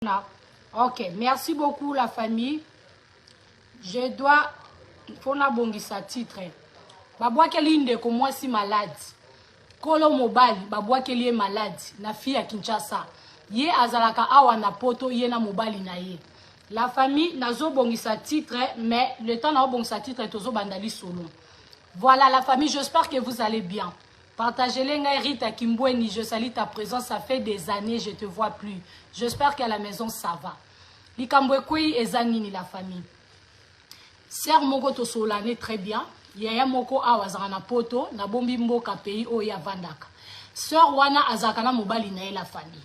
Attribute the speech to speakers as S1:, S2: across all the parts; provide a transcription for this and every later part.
S1: kuna. Ok, merci beaucoup la famille. Je dois... Faut na bongisa titre. Babwa kelinde ko moi si malade. Kolo mobile, babwa kelie malade. Na fille à Kinshasa. Ye azalaka awa na poto, ye na mobile na ye. La famille, nazo bongisa titre, mais le temps na bongisa titre est tozo bandali solo. Voilà la famille, j'espère que vous allez bien. Partagez-les, Rita Kimbweni, je salue ta présence, ça fait des années, je te vois plus. J'espère qu'à la maison ça va. Likambwekui et Zanini la famille. Ser moko to solane très bien. Yaya moko awazana na poto, na bombi mboka pays o ya vandaka. Sœur wana azakana mobali na la famille.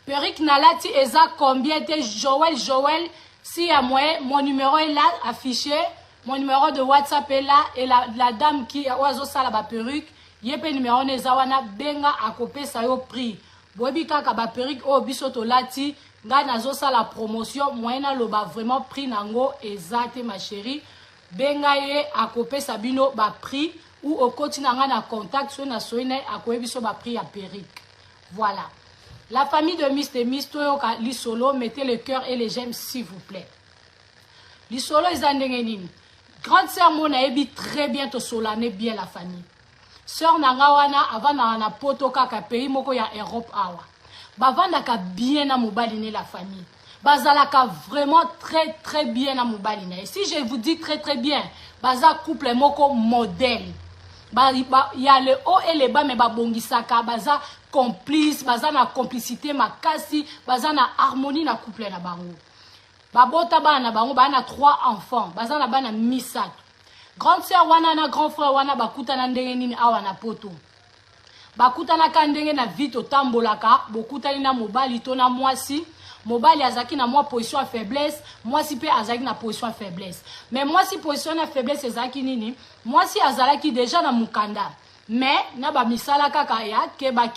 S1: Peric Nalati eza combien de Joël, si à moi, mon numéro est là affiché, mon numéro de WhatsApp est là, et la dame qui a oiseau ça la perruque, yepe numéro nezawana benga a copé sa yo prix. Bobi kaka ba perruque o bisoto lati, nga nazo sa la promotion, moyena loba vraiment prix nango ezate ma chérie, benga ye a copé sabino ba prix, ou au continent na contact, so na soine a koe biso ba prix à perruque. Voilà. La famille de Miss Toyoka Lisolo, mettez le cœur et les j'aime s'il vous plaît. Lisolo Izandengenin. Grande sœur Mona Ebi très bien to solane bien la famille. Sœur Nangawana avant na poto kaka pays moko ya Europe awa. Bavandaka bien na mobaline la famille. Bazalaka vraiment très bien na mobaline. Et si je vous dis très bien, baza couple moko modèle. Il y a le haut et le bas, mais babongisaka, baza complice, baza na complicité, makasi, baza na harmonie na couple na bango. Babota bana bango, bana 3 enfants, baza na bana misat. Grande sœur wana na grand frère wana bakuta na ndenge nini awa na poto. Bakuta na kandenge na vite otambolaka, bokuta na mobali to na mwasi. Mobali azaki na moi position à faiblesse, moi si pe azaki na position à faiblesse. Mais moi si position à faiblesse ezaki nini, moi si azalaki déjà na mukanda. Mais na ba misala kaka ya keba.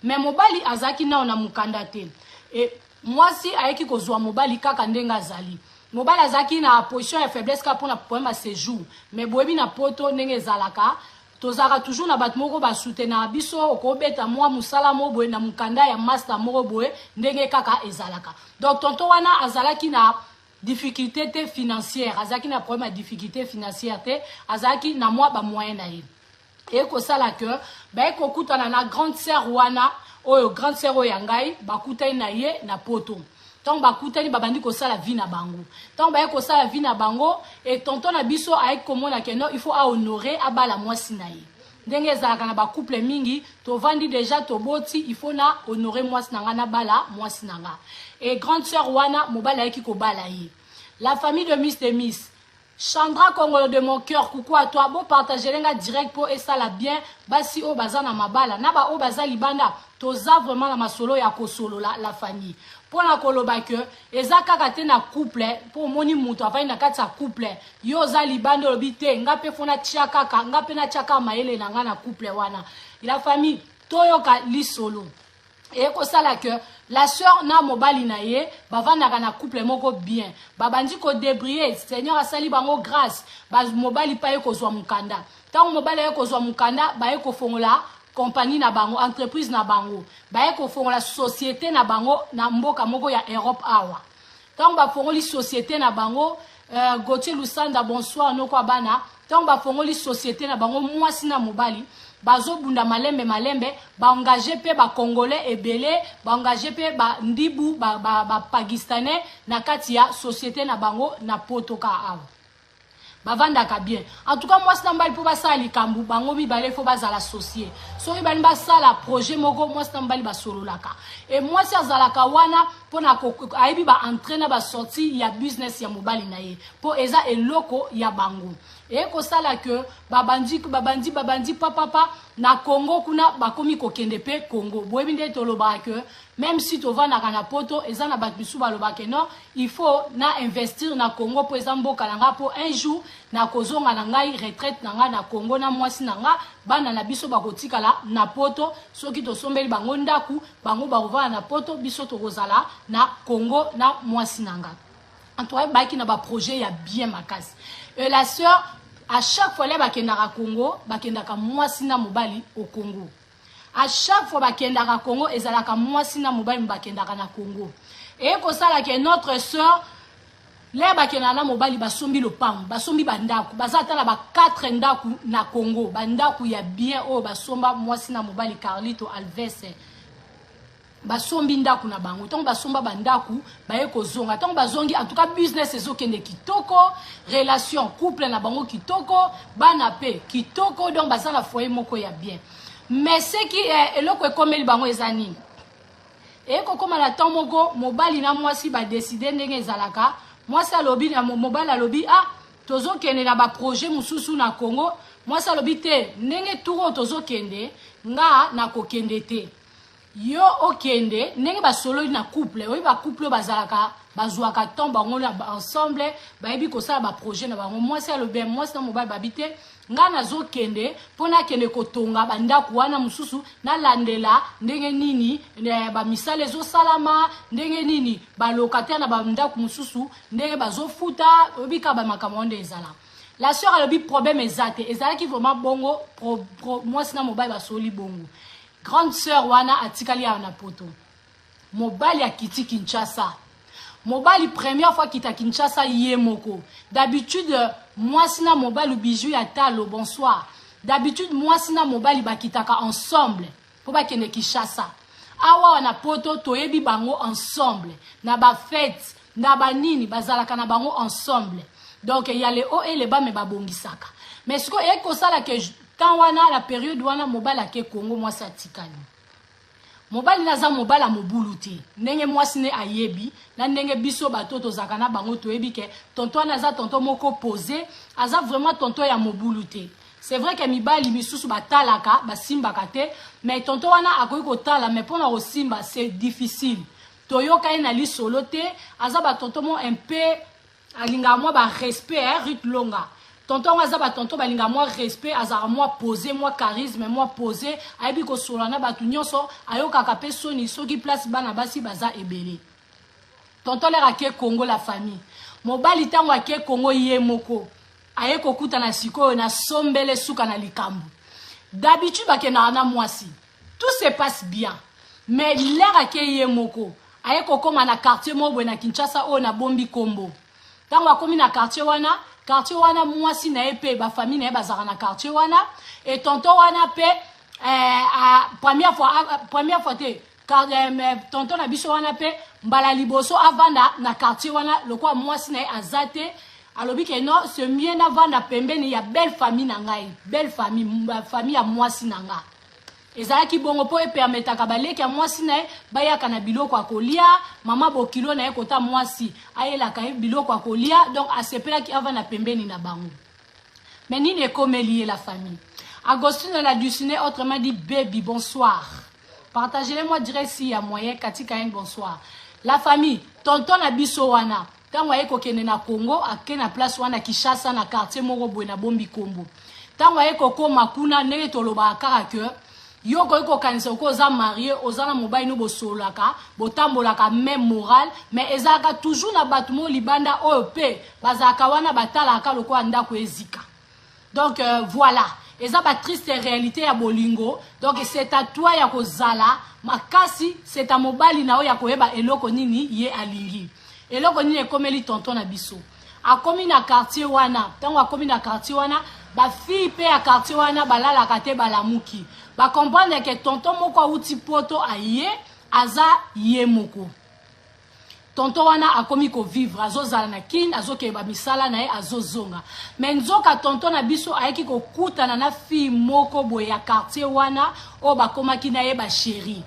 S1: Mais mobali azaki na ona mukanda te. Et moi si ayeki kozwa mobali kaka ndenga azali. Mobali azaki na position à faiblesse ka pona problème à séjour. Mais boyebi na poto ndenge zalaka. Tozaka toujours na batmoko ba soutenir biso okobeta moi musala moboye na mukanda ya master moko boye ndenge kaka ezalaka. Donc tonto wana azalaki na difficulté te financière, azalaki na problème à difficulté financière te, azalaki na moi ba moyen na ye. Et ko sala que ba ko kutana na grande sœur wana oyo grande sœur oyangai ba kutai na ye na poto. Tant bakutani babandi ko sala vie na bango. Tant ba ko sala vie na bango et tonton na biso avec comment na keno il faut honorer abala mwasi na ye. Ndenge ezalaka na ba couple mingi to vandi déjà to boti il faut na honorer mwasi na nga na bala mwasi na nga. Et grande sœur wana mobala yaki ko bala ye. La famille de Miss Chandra Congolo de mon cœur, coucou à toi. Bon, partagez lenga direct pour et ça la bien. Basi o bazana mabala. Naba o bazali banda. Toza vraiment na masolo ya kosolo la famille. Pour la koloba que ezaka kate na couple pour moni muto afai na kati sa couple. Yo za libando lobite ngape fona chiaka ka ngape na chiaka maele na nga na couple wana. La famille toyoka lisolo. Et ko sala que la sœur na mobali na ye bavandaka na couple moko bien babandi ko débrier Seigneur asali bango grâce ba mobali pa ye ko zwa mukanda tant mobali ye ko zwa mukanda ba ye ko fongola compagnie na bango entreprise na bango ba ye ko fongola société na bango na mboka moko ya Europe awa tant ba fongoli société na bango Gauthier Lusanda bonsoir noko abana tant ba fongoli société na bango mwasi na mobali bazo bunda malembe ba engagé pe ba congolais ebele ba engagé pe ba ndibu ba pakistanais na kati ya société na bango na potoka awa bavandaka bien en tout cas moi stambali po basali kambu bango mibale fo bazala associé soki bani basala projet moko moi stambali basololaka et moi si azalaka wana pona aibi ba entraîner ba sorti ya business ya mobali na ye po eza eloko ya bango et ko sala que babandi papa na Congo kuna bakomi kokende pe Congo boyebi nde toloba que même si to va na kana poto eza na bat bisu baloba que non il faut na investir na Congo po eza mboka nanga po un jour na kozonga na ngai retraite nanga na Congo na mwasi nanga bana na biso bakotikala na poto soki to sombeli bango ndaku bango bakovana na poto biso to kozala na Congo na mwasi nanga en tout cas baki na ba projet ya bien makasi. Et la sœur à chaque fois là bakendaka Congo bakendaka mwasi na mobali au Congo. À chaque fois bakendaka Congo ezalaka mwasi na mobali bakendaka na Congo. Et comme ça là que notre sœur les bakendaka na mobali basombi lopango, basombi bandaku, bazata la ba 4 ndaku na Congo, bandaku ya bien o basomba mwasi na mobali Carlito Alves. Basombi ndaku na bango, tant basomba bandaku baye kozonga, tant bazongi en tout cas business ezokende kitoko, relation couple na bango kitoko, bana pe kitoko, donc bazala foyer moko ya bien. Mais ce qui est eloko ekomeli bango ezani. Et kokoma la temps moko mobali na mwasi ba décider ndenge ezalaka, mwasi alobi na mobali alobi ah tozokende na ba projet mususu na Congo, mwasi alobi te ndenge turo tozokende nga na kokende te. Yo okende ndenge ba solo na couple, oui ba couple bazalaka bazwaka temps bango ensemble, ba yebi ko sala ba projet na bango, mwasi alobi mwasi na mobali babite nga nazokende pona kende kotonga bandaku wana mususu na landela ndenge nini ba misale zo salama ndenge nini ba locataire na bandaku mususu ndenge bazofuta obika ba makamonde ezala. La sœur a le problème ezate ezala ki vraiment bongo moi sina mobali basoli bongo. Grande sœur wana atikali na poto mobali ya kiti Kinshasa. Mobali première fois kita Kinshasa yemoko. D'habitude moi sina mobali bijou ya talo bonsoir. D'habitude moi sina mobali bakitaka ensemble pour ba kende Kinshasa. Awa wana poto toyebi bango ensemble na ba fête na ba nini bazalaka na bango ensemble. Donc il y a les hauts et les bas mais ba bongisaka. Mais ce que e ko sala que tant wana la période wana mobali ake Congo moi sa tikali. Mobali naza mobali a mobuluti. Ndenge mwasi ne ayebi, na ndenge biso batoto zakana bango toyebi ke tonton naza tonton moko posé, aza vraiment tonton ya mobuluti. C'est vrai que mibali misusu batalaka, basimba kate, mais tonton wana akoyi kotala, mais pona ko simba c'est difficile. Toyoka ina li solo te, aza ba tonton mo un peu alinga mo ba respect rit longa. Tonton Wazaba tonton balinga moi respect azara moi posé moi charisme moi posé aibi ko solana batu nyonso ayoka kape soni soki place bana basi baza ebele. Tonton le rake Congo la famille. Mobali tango ake Congo ye moko. Aye ko kuta na siko na sombele suka na likambu. D'habitude bakena na mwasi. Tout se passe bien. Mais l'air ake ye moko. Aye ko koma na quartier mo na Kinshasa o na bombi kombo. Tango akomi na quartier wana mwasi na epe ba famille na bazara na quartier wana et tonton wana pe première fois te car tonton na biso wana pe mbala liboso avanda na quartier wana lokwa mwasi na azate alobi ke non ce mien na vanda pembeni ya belle famille na ngai belle famille ya mwasi na nga ezalaki bongo po e permetaka baleki ya mwasi na bayaka na biloko akolia mama bokilo na ekota mwasi ayelaka biloko akolia donc asepelaki ava na pembeni na bango. Mais nini ekomeli la famille. Agostine la Duciné autrement dit baby bonsoir. Partagez-le-moi direct si ya moyen katika un bonsoir. La famille tonton na biso wana tango ayeko kende na Congo akena place wana Kinshasa na quartier moko boye na bombi kombo. Tango ayeko koma kuna ndenge toloba kaka ke yoko yoko kanisa ko za marié ozana mobali no bosolaka botambolaka même moral mais ezaka toujours na batumo libanda OP bazaka wana batalaka lokwa ndako ezika. Donc voilà, eza ba triste réalité ya bolingo. Donc c'est à toi ya kozala makasi, c'est à mobali na o ya koyeba eloko nini ye alingi. Eloko nini ekomeli tonton na biso. Akomi na quartier wana, tango akomi na quartier wana ba fille pe ya quartier wana balala kate balamuki. Ba comprendre que tonton moko uti poto aye aza ye moko. Tonton wana akomi ko vivre azozala na kin azoke ba misala na ye azozonga. Mais nzoka tonton na biso ayeki ko kutana na fille moko boye ya quartier wana o bakomaki na ye ba chéri.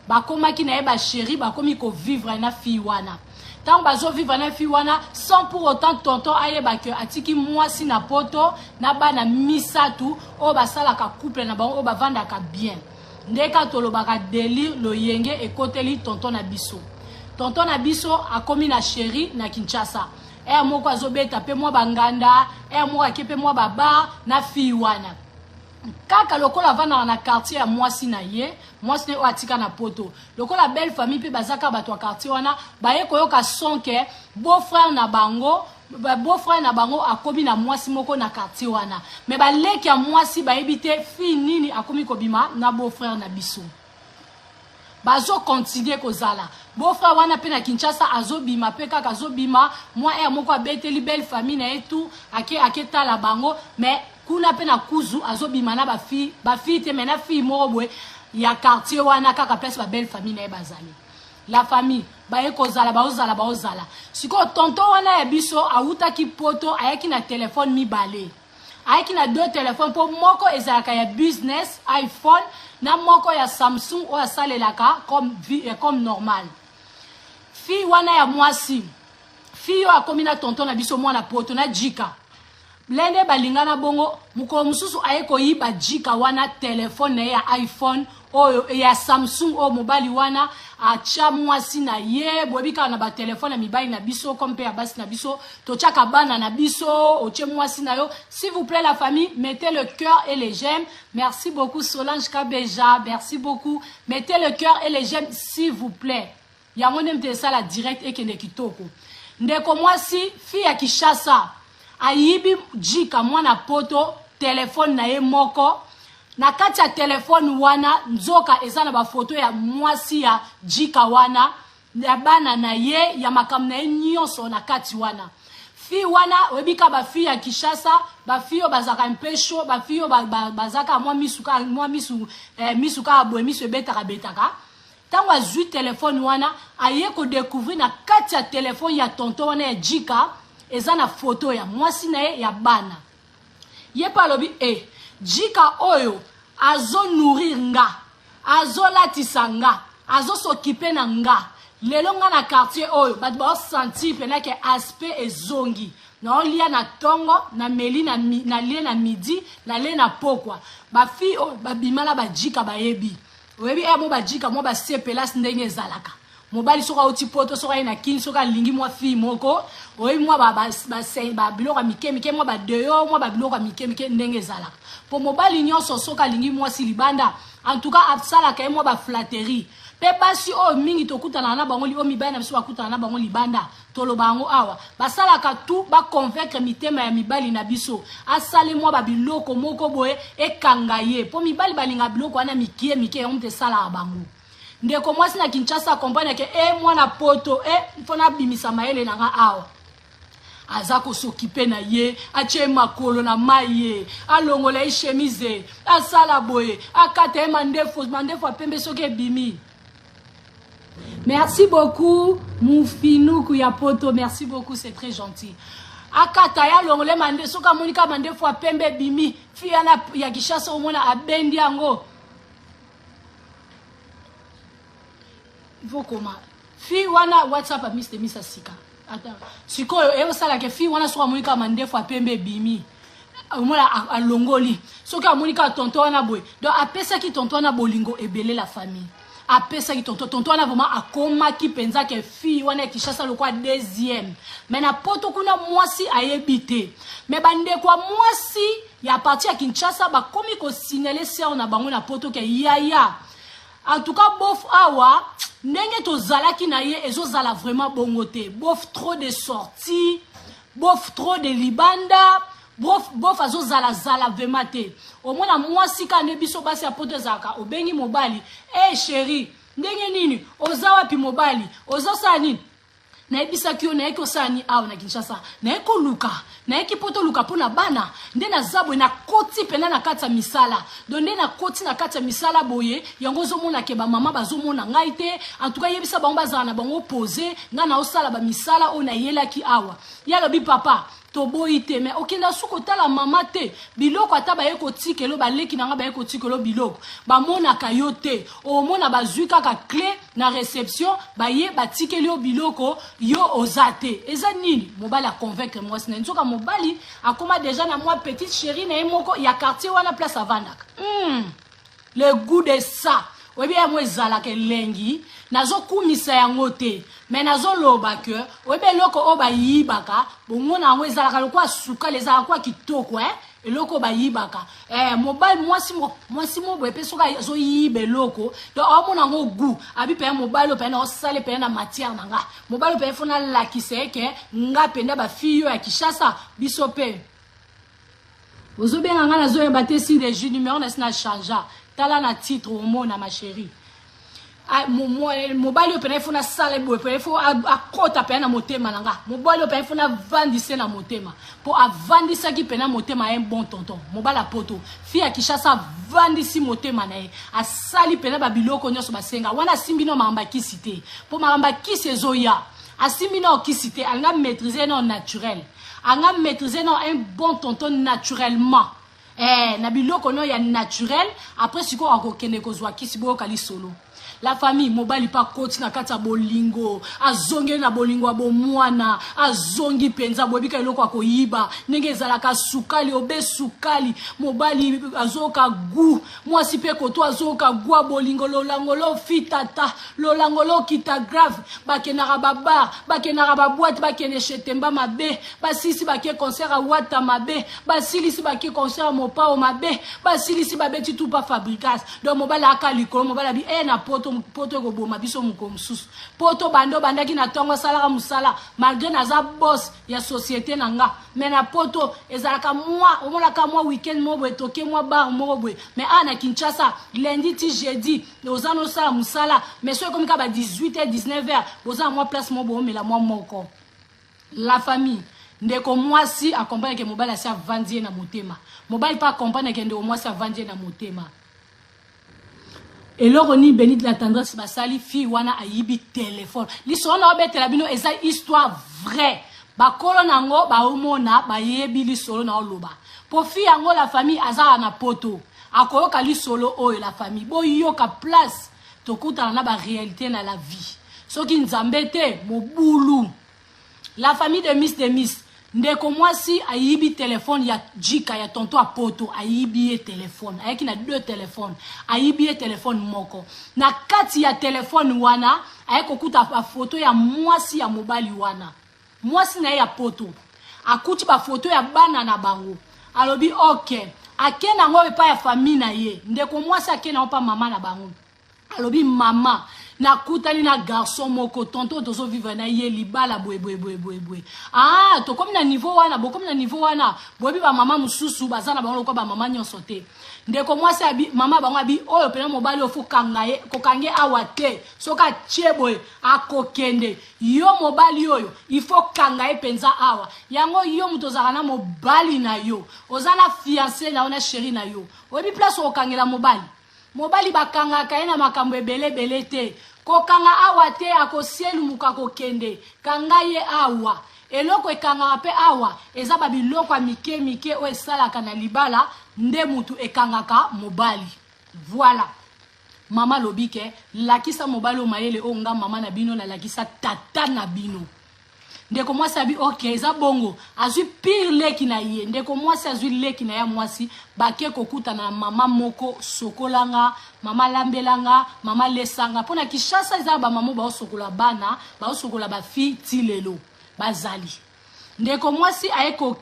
S1: Bakomaki na ye ba chéri bakomi ko vivre na fille wana. Tant bazo vivre na fille wana sans pour autant tonton ayeba que atiki mwasi na poto na bana misatu o basala ka couple na bango o bavanda ka bien. Ndeka tolobaka délire lo yenge ekoteli tonton na biso. Tonton na biso akomi na chéri na Kinshasa. E moko azobeta pe mwa banganda, e moko akepe mwa baba na fille wana. Kaka lokola vana na quartier ya mwasi na ye, mwasi ne atika na poto. Lokola belle famille pe bazaka bato quartier wana, baye koyoka sonke beau frère na bango, beau-frère na bango akomi na mwasi moko na quartier wana. Mais baleki ya mwasi ba ebite fi nini akomi kobima na beau-frère na biso. Bazo continuer kozala. Beau-frère wana pe na Kinshasa azobima pe kaka azobima moi moko abeteli belle famille na etu aketa la bango mais kuna pe na kuzu azobima na ba fille te mena fille moko boye ya quartier wana kaka place ba belle famille na bazali. La famille baye kozala baozala. Siko tonton wana ya biso awutaki poto ayaki na téléphone mibale. Ayaki na deux téléphones pour moko ezalaka ya business iPhone na moko ya Samsung o asalelaka comme normal. Fi wana ya mwasi. Fi yo akomi na tonton na biso mwana poto na jika. Lende balingana bongo mukolo mususu ayeko yiba jika wana téléphone ya iPhone oyo ya Samsung o mobile wana acha mwasi na ye bobika na ba téléphone na mibali na biso comme pe ya basi na biso tochaka bana na biso oche mwasi na yo. S'il vous plaît la famille, mettez le cœur et les j'aime. Merci beaucoup Solange Kabeja, merci beaucoup. Mettez le cœur et les j'aime s'il vous plaît. Ya mone mte ça la direct et kende kitoko. Ndeko mwasi fi ya Kishasa ayibi jika mwana poto téléphone na ye moko. Na kati ya telefone wana nzoka ezana ba photo ya mwasi ya jika wana ya bana na ye ya makamu na ye nyonso na kati wana. Fi wana webika ba fi ya Kishasa ba fi yo bazaka mpesho ba fi yo bazaka misuka abwe misu betaka. Tango azui telefone wana aye ko découvrir na kati ya telefone ya tonton wana ya jika ezana photo ya mwasi na ye ya bana. Ye palobi jika oyo azo nourrir nga, azo latisa nga, azo s'occuper na nga. Lelo nga na quartier oyo, bat ba senti pena ke aspect ezongi. Na olia na tongo, na meli na lie na midi, na lie na pokwa. Ba fi o ba bimala ba jika ba yebi. Oyebi mo ba jika mo ba sepela ndenge ezalaka. Mobali soka uti poto soka ina kin soka lingi mwa fi moko oyebi mwa ba biloko mike mwa ba deyo mwa ba biloko mike ndenge ezalaka. Po mobali nyonso soka lingi mwa silibanda en tout cas absala ka mwa ba flatterie. Pe basi o mingi tokutana na bango li o mibali na biso bakutana na bango libanda tolo bango awa basala ka tout ba convaincre mitema ya mibali na biso asale mwa ba biloko moko boye ekangaye po mibali balinga biloko wana mike on te sala bango. Ndeko mwasi na Kinshasa comprendre que mwana poto fona bimisa maele na nga awa azako s'occuper na ye ache makolo na maye alongola chemise asala boye akate mandefo pembe soke bimi. Merci beaucoup Moufinou ya poto, merci beaucoup, c'est très gentil. Akata ya longole mande soka monika mandefo pembe bimi fiana ya Kishasa omona abendi yango. Il faut comment fi wana WhatsApp a Mr. Sika. Attends. Siko sala ke fi wana soka monika mandefo pembe bimi. Omona alongoli. Soka monika tonto wana boy. Donc apesa ki tonto wana bolingo ebele la famille. Apesa ki tonto wana vraiment akoma ki penza ke fi wana Kishasa lokwa deuxième. Mais na poto kuna mwasi ayebite. Mais bande kwa mwasi ya parti ya Kinshasa ba komi ko signaler ça on a bango na poto ke yaya. En tout cas bof awa ndenge to zalaki na ye ezozala vraiment bongote. Bof trop de sorties, bof trop de libanda, bof azozala vraiment te. Au moins mwasi ka ne biso basi apoto zaka obengi mobali chérie ndenge nini ozawa pi mobali ozosa nini na ebisa kio na eko sani awa na Kinshasa na eko luka na eki poto luka pona bana nde na zabwe na koti pena na kati ya misala donde na koti na kati ya misala boye yango zomona ke ba mama bazomona ngai te en tout cas yebisa bango bazala na bango poser nga na osala ba misala o na yelaki awa yalo bi papa toboite mais okenda suko tala mama te biloko ata ba yeko tikelo ba leki nanga ba yeko tikelo biloko ba mona kayote o mona bazui kaka clé na réception ba ye ba tikelo biloko yo ozate eza nini mobali a convaincre moi sina nzoka mobali akoma déjà na moi petite chérie na moko ya quartier wana place à Vandaka le goût de ça oyebi ya moi ezala ke lengi nazo kumisa yango te mais nazo loba ke oyebi eloko o bayibaka bomona yango ezalaka lokwa suka ezalaka kwa kitoko eloko ba yibaka mobile mwasi mo boepe soka zo yibe loko donc amona ngo gu abi pe mobile pe na sale pe na matière nanga mobile pe fona lakise ke nga penda ba fiyo ya Kishasa biso pe ozo benga nga na zo yebate si de jus numéro na sina changea tala na titre au mona ma chérie mobile pe na fona sale boe pe fo akota pe na motema nanga mobile pe fona vandise na motema po avandisa ki pe na motema un bon tonton mobile a poto fi ya Kishasa vandisi motema na ye asali pe na babiloko nyoso basenga wana simbino mamba kisite po mamba kisezoya asimino kisite anga maîtriser non naturel anga maîtriser non un bon tonton naturellement na biloko no ya naturel après siko akokende kozwa kisibo kali solo. La famille mobile pas coach na kata bolingo azonge na bolingo abomwana azongi penza bobika eloko akoyiba nenge zalaka sukali obe sukali mobile azoka gu mwasi pe koto azoka gwa bolingo lolangolo fitata lolangolo kita grave bakenaka babar bakenaka baboîte bakene chetemba mabe basisi bake concert a wata mabe basilisi bake concert a mopa o mabe basilisi babeti tout pas fabricage donc mobile akalikolo mobile bi na poto ko boma biso mukomsusu poto bando bandaki na tongo salaka musala malgré naza boss ya société nanga mais na poto ezalaka moi omonaka moi weekend mo boye toke moi bar mo boye mais ana Kinshasa lundi ti jeudi ozano sala musala mais so comme ka ba 18h 19h boza moi place mo boye mais la moi moko la famille ndeko mwasi accompagne ke mobile asi avandie na motema mobile pas accompagne ke ndeko mwasi avandie na motema. Et l'oroni béni de la tendresse basali fi wana ayibi téléphone. L'histoire na obetela bino eza histoire vraie. Ba kolo nango ba omona ba yebi li solo na oloba. Po fi yango la famille azara na poto. Akoyoka li solo oyo la famille. Bo yoka place tokuta na ba réalité na la vie. Soki nzambete mobulu. La famille de Miss ndeko mwasi ayibi téléphone ya jika ya tonto a poto ayibi téléphone ayaki na deux téléphones ayibi téléphone moko na kati ya téléphone wana ayeko kuta ba photo ya mwasi ya mobali wana mwasi na ya poto akuti ba photo ya bana na bango alobi okay akena ngo pa ya famille na ye ndeko mwasi akena pa mama na bango alobi mama na kutani na garçon moko tonto tozo vivre na ye libala boe to comme na niveau wana bo comme na niveau wana bobi ba mama mususu bazana bango ko ba mama nyonso te ndeko mwasi abi mama bango abi oyo pena mobali ofu kangaye ko kange awate soka cheboy akokende yo mobali oyo il faut kangaye penza awa yango yo mutozaka na mobali na yo ozana fiancé na ona chérie na yo obi place okangela mobali bakanga kaena makambo ebele te kokanga awa te akosielu muka kokende kanga ye awa eloko ekanga pe awa eza babiloko mike o esalaka na libala nde mutu ekangaka mobali voilà mama lobike lakisa mobali o mayele o nga mama na bino na lakisa tata na bino ndeko mwasi abi okay eza bongo azwi pire leki na ye ndeko mwasi azwi leki na ya mwasi bake kokuta na mama moko sokolanga mama lambelanga mama lesanga pona Kishasa eza ba mama ba sokola bana ba sokola ba fi tilelo bazali ndeko mwasi ayeko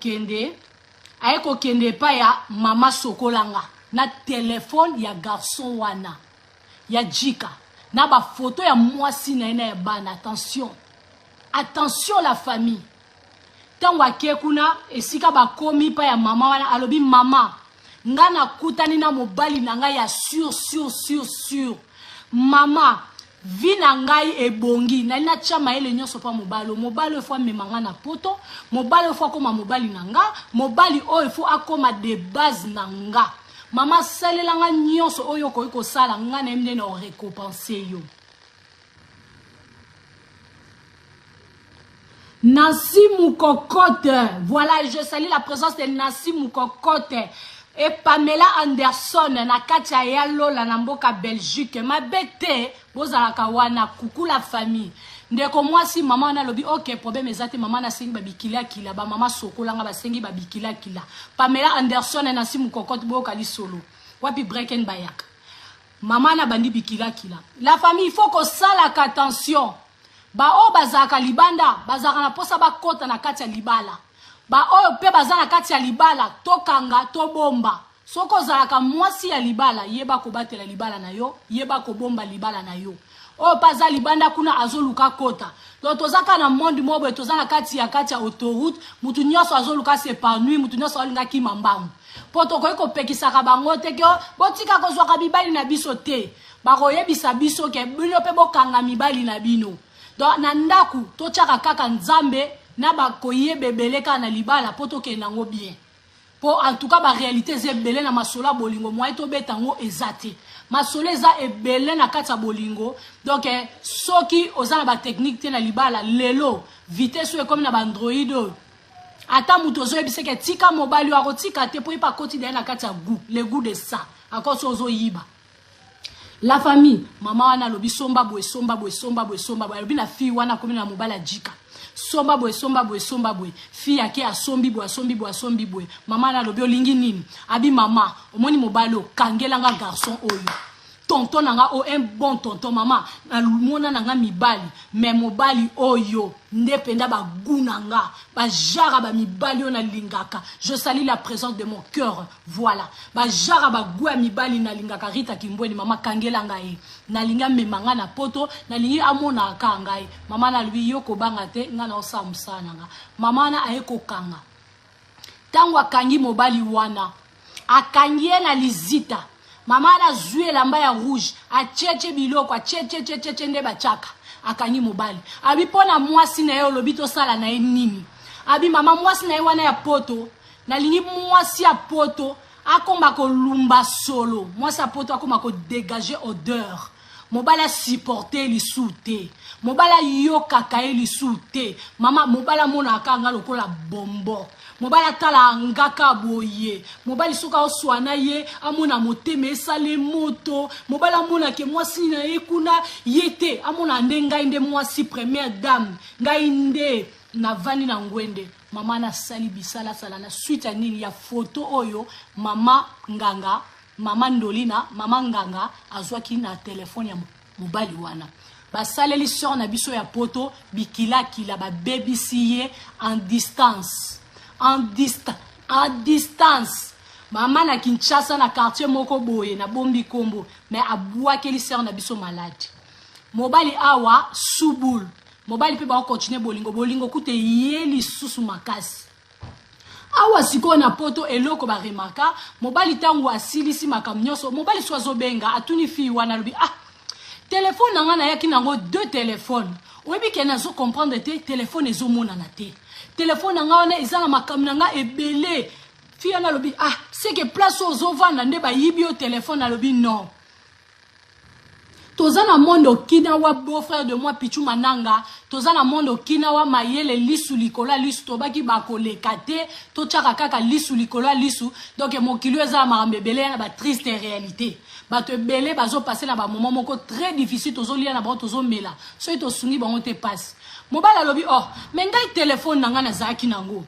S1: kende pa ya mama sokolanga na téléphone ya garçon wana ya jika na ba photo ya mwasi na ina ya bana attention la famille tango akekuna esika bakomi pa ya mama wana alobi mama nga na kutani na mobali na ngai ya sur mama vina ngai ebongi na ina chama ele nyonso pa mobali fo memanga na poto mobali fo akoma mobali na nga mobali oyo fo akoma de base na nga mama salelanga nyonso oyo ko sala nga na mde na récompenser yo. Nancy Moukokote, voilà, je salue la présence de Nancy Moukokote et Pamela Anderson na katia ya lola na mboka Belgique ma bete bozala kawana coucou la famille ndeko mwasi mama na lobi OK problème ezate mama na sengi babikila kila ba mama sokolanga ba sengi babikila kila Pamela Anderson na Nancy Moukokote boka li solo wapi Breaking Bayak mama na bandi bikila kila la famille il faut qu'on sala attention ba o bazaka libanda bazaka na posa ba kota na kati ya libala ba oyo pe bazana kati ya libala tokanga to bomba soko zalaka mwasi ya libala yeba ko batela libala na yo yeba ko bomba libala na yo oyo paza libanda kuna azoluka kota donc tozaka na monde mobo tozana kati ya autoroute mutu nyonso azoluka s'épanouir mutu nyonso alinga kima mbangu po tokoki kopekisaka bango te ke botika kozwaka mibali na biso te bakoyebisa biso ke bino pe bokanga mibali na bino donc na ndaku totiaka kaka nzambe na bakoyeba ebele kaka na libala po tokende yango bien po en tout cas ba réalité eza ebele na masola bolingo moye tobeta yango eza te masolo eza ebele na kati ya bolingo donc soki oza na batechnique te na libala lelo vitesse oyo ekomi na baandroid oyo ata mutu ozoyebiseke tika mobali wako tika te po yepa koti daye na kati ya goût le goût de ça akoso ozoyiba la famille mama wana alobi somba boye somba boye somba boye somba boye alobi na fille wana komi na mobali ajika somba boye somba boye somba boye fille ake asombi boye asombi boye asombi boye mama wana alobi olingi nini abi mama omoni mobali okangelanga garçon oyo tonton nanga o un bon tonton mama na mona nanga mibali mais mobali oyo ndependa ba gunanga ba jara ba mibali ona lingaka je salue la présence de mon cœur voilà ba jara ba gua mibali na lingaka Rita Kimbweni mama kangelanga e na linga memanga na poto na lingi amona kanga e mama na lui yoko banga te ngana osamsana nga mama na ayeko kanga tango akangi mobali wana akangi na lizita mama na zue lamba ya rouge acheche biloko acheche nde bachaka akangi mobali abi pona mwasi na yo lobi to sala na nini abi mama mwasi na wana ya poto na lingi mwasi ya poto akomba ko lumba solo mwasi ya poto akomba ko dégager odeur mobala supporter lisute mobala yoka kae lisute mama mobala mona akanga lokola bombo mobala tala ngaka boye mobali soka oswana ye amona moteme esale moto mobala mona ke mwasi na ye kuna yete amona ndenga inde mwasi première dame ngai nde na vani na ngwende mama na sali bisala sala na suite ya nini ya photo oyo mama nganga mama Ndolina mama nganga azwaki na telefone ya mobali wana basaleli sœur na biso ya poto bikila kila ba baby siye en distance mama na Kinshasa na quartier moko boye na bombi kombo mais abouakeli sœur na biso malade mobali awa subul mobali pe ba continuer bolingo kute yeli susu makasi awa siko na poto eloko ba remarka mobali tango asilisi makamnyoso mobali swazo benga atuni fi wana lobi téléphone nanga na yaki nango deux téléphones oyebi ke nazo comprendre te téléphone ezomona na te téléphone nanga wana ezala makam nanga ebele fi ana lobi c'est que place ozovanda nde ba yibi au téléphone alobi non tozana monde okinawa beau-frère de moi Pichu Mananga tozana monde okinawa mayele lisu likola lisu tobaki bakoleka te tochaka kaka lisu likola lisu donc mokilo eza marambebele na ba triste réalité bato ebele bazo passer na ba moment moko très difficile tozolia na ba tozomela so to sungi bango te passe mobala lobi mais ngai téléphone nanga na zaki nango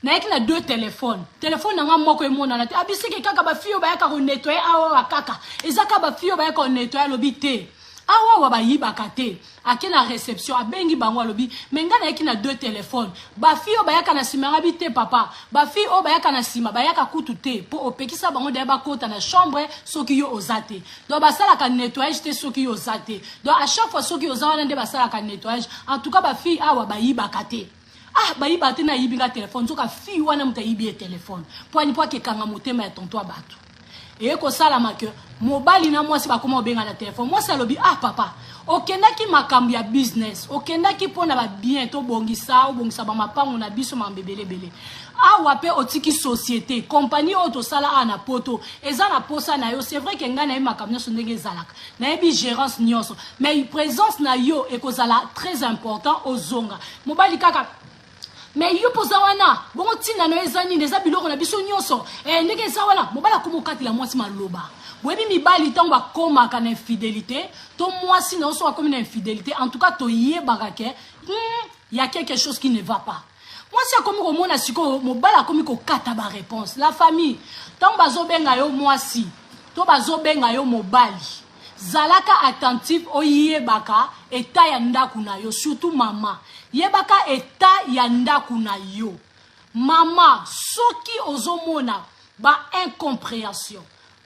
S1: na yaki na deux téléphones téléphone nanga moko emona na te abisiki kaka ba fio ba yaka ko nettoyer awa kaka ezaka ba fio ba yaka ko nettoyer lobi te awa ba yibaka te akena réception abengi bango lobi menga na yaki na deux téléphones ba fio ba yaka na sima ngabi te papa ba fio ba yaka na sima ba yaka kutu te po opekisa bango de ba kota na chambre soki yo ozate donc ba sala ka nettoyage te soki yo ozate donc à chaque fois soki ozana nde ba sala ka nettoyage en tout cas ba fille awa ba yibaka te bayiba te na yibinga téléphone soka fi wana muta yibi téléphone poani po akekanga motema ya tonto abatu eko sala make mobali na mwasi bakoma obenga na téléphone mwasi alobi papa okendaki makambo ya business okendaki pona ba bien to bongisa ba mapango na biso mambebelebele awa pe otiki société compagnie auto sala na poto eza na posa na yo c'est vrai que nga na makambo nyonso ndenge ezalaka na yebi gérance nyonso mais présence na yo ekozala très important ozonga mobali kaka mais yo poza wana bongo tinda no ezani neza biloko na biso nyonso ndenge eza wana mobala komokati la mwasi maloba boyebi mibali tango bakomaka na infidélité to mwasi na oso akomi na infidélité en tout cas to yebaka ke y a quelque chose qui ne va pas mwasi akomi komona siko mobala akomi kokata ba réponse la famille tango bazobenga yo mwasi to bazobenga yo mobali zalaka attentif oyebaka eta ya ndaku na yo surtout mama yebaka eta ya ndaku na yo Maman, soki ozomona, ba incompréhension.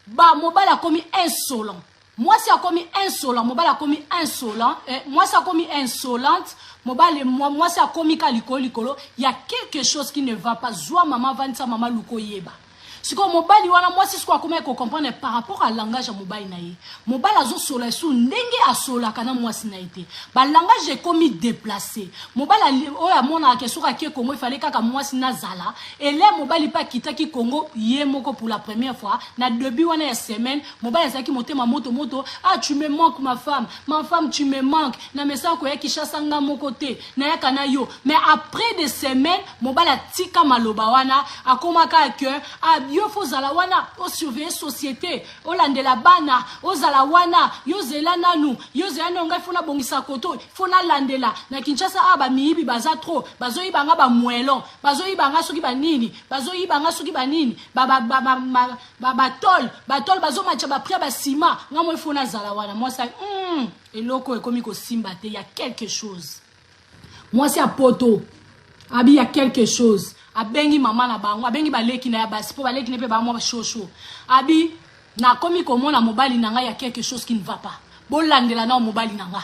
S1: Ba mobile a commis insolent. Moi, si a commis insolent, mobile a commis insolent. Moi, si a commis insolente, mobile, moi, si a commis kaliko, il y a quelque chose qui ne va pas. Zoua maman, vansa maman, luko yeba. Si comme mobile, moi, si ce qu'on comprendre par rapport à langage à mobile naïe. Mobile a zo sola sous ndenge a sola kana moi sinaïté. Ba langage est commis déplacé. Mobile a mon a question à qui Congo il fallait qu'à moi sinazala. Et là mobile pas quitter qui Congo yemoko pour la première fois. Na début on a semaine mobile a qui monter ma moto. Ah tu me manques ma femme tu me manques. Na mesa ko qui chasse nga mon côté. Na ya kana yo. Mais après des semaines mobile a tika maloba wana a komaka que a yo faut zalawana o surveiller société o landela bana o zalawana yo zelana nu yo zelana ngai fona bongisa koto fona landela na Kinshasa aba miibi baza trop bazo yibanga ba mwelon bazo yibanga soki banini bazo yibanga soki banini batol bazo matcha ba pria ba ciment ngamo fona zalawana moi ça eloko ekomi ko simba te il y a quelque chose moi c'est à poto abi il y a quelque chose. Abengi maman na bango abengi baleki na ya basi po baleki ne pe ba moi chocho abi na komi komona mobali nanga ya quelque chose qui ne va pas bolandela na mobali nanga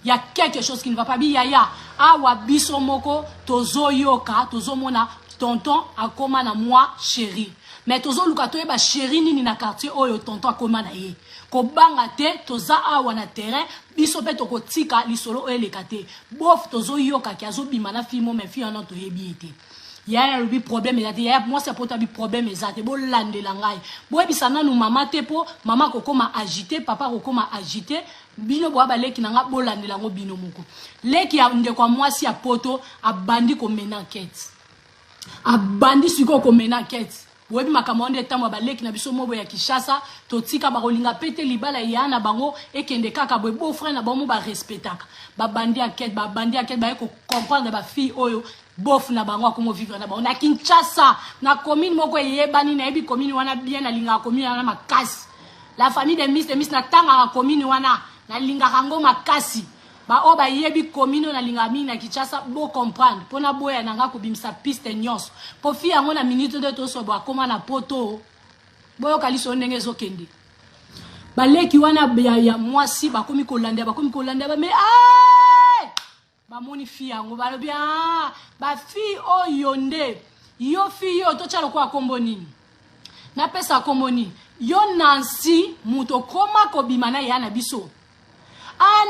S1: ya quelque chose qui ne va pas bi yaya awa biso moko tozo yoka tozo mona tonton akoma na moi chéri mais tozo luka to ba chéri nini na quartier oyo tonton akoma na ye ko banga te toza awa na terrain biso pe to kotika lisolo eleka te bof tozo yoka ki azo bima na fimo mais fi ana to yebi ete. Il y a un problème, moi c'est pour un problème exact. Bon lande langai. Bon bisana nous maman tepo, maman koko m'a agité, papa koko m'a agité. Bino boa balé qui n'a pas lande lango bino moko. Les qui a une de quoi moi si a poto a bandi comme menenquête. A bandi suko comme menenquête. Webi makamande tamwa balé qui na biso mobo ya Kinshasa, totika barolinga pete libala yana bango et kende kaka boy beau frère na bango ba respectaka. Ba bandi enquête ba ko comprendre ba fille oyo. Bof na bango akomo vivre na bango na Kinshasa na commune moko yebani na ebi commune wana bien na linga commune wana makasi la famille de Miss na tanga commune wana na linga rango makasi ba oba yebi commune na linga mingi na Kinshasa bo comprendre pona boya nanga ko bimsa piste nyonso po fi yango na minute de to so bo akoma na poto boyo kaliso ndenge zokende baleki wana ya mwasi bakomi kolanda mais ba moni fi yango ba bien ba fi oyo nde yo fi yo to chalo kwa kombo nini na pesa kombo nini yo Nancy muto koma ko bimana ya na biso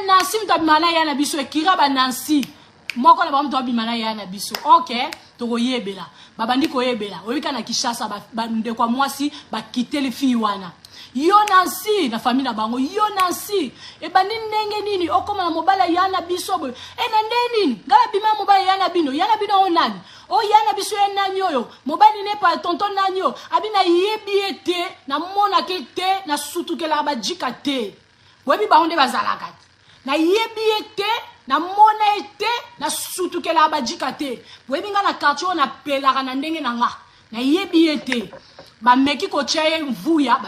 S1: Nancy muto bimana ya na biso ekira ba Nancy moko na ba muto bimana ya na biso OK to koyebela babandi koyebela oyika na Kinshasa ba nde kwa mwasi ba kiteli fi wana yo Nancy na famille na bango yo Nancy e bandi ndenge nini okoma na mobala yana biso boy e na ndeni ngala bima mobala yana bino onani o yana biso enani oyo mobali ne pa tonton nanyo abina yebi ete na mona ke te na sutukela ba jika te webi ba onde bazalaka na yebi ete na mona ete na sutukela ba jika te webi ngana quartier na pelaka na ndenge na nga na yebi ete ba meki ko chaye mvuya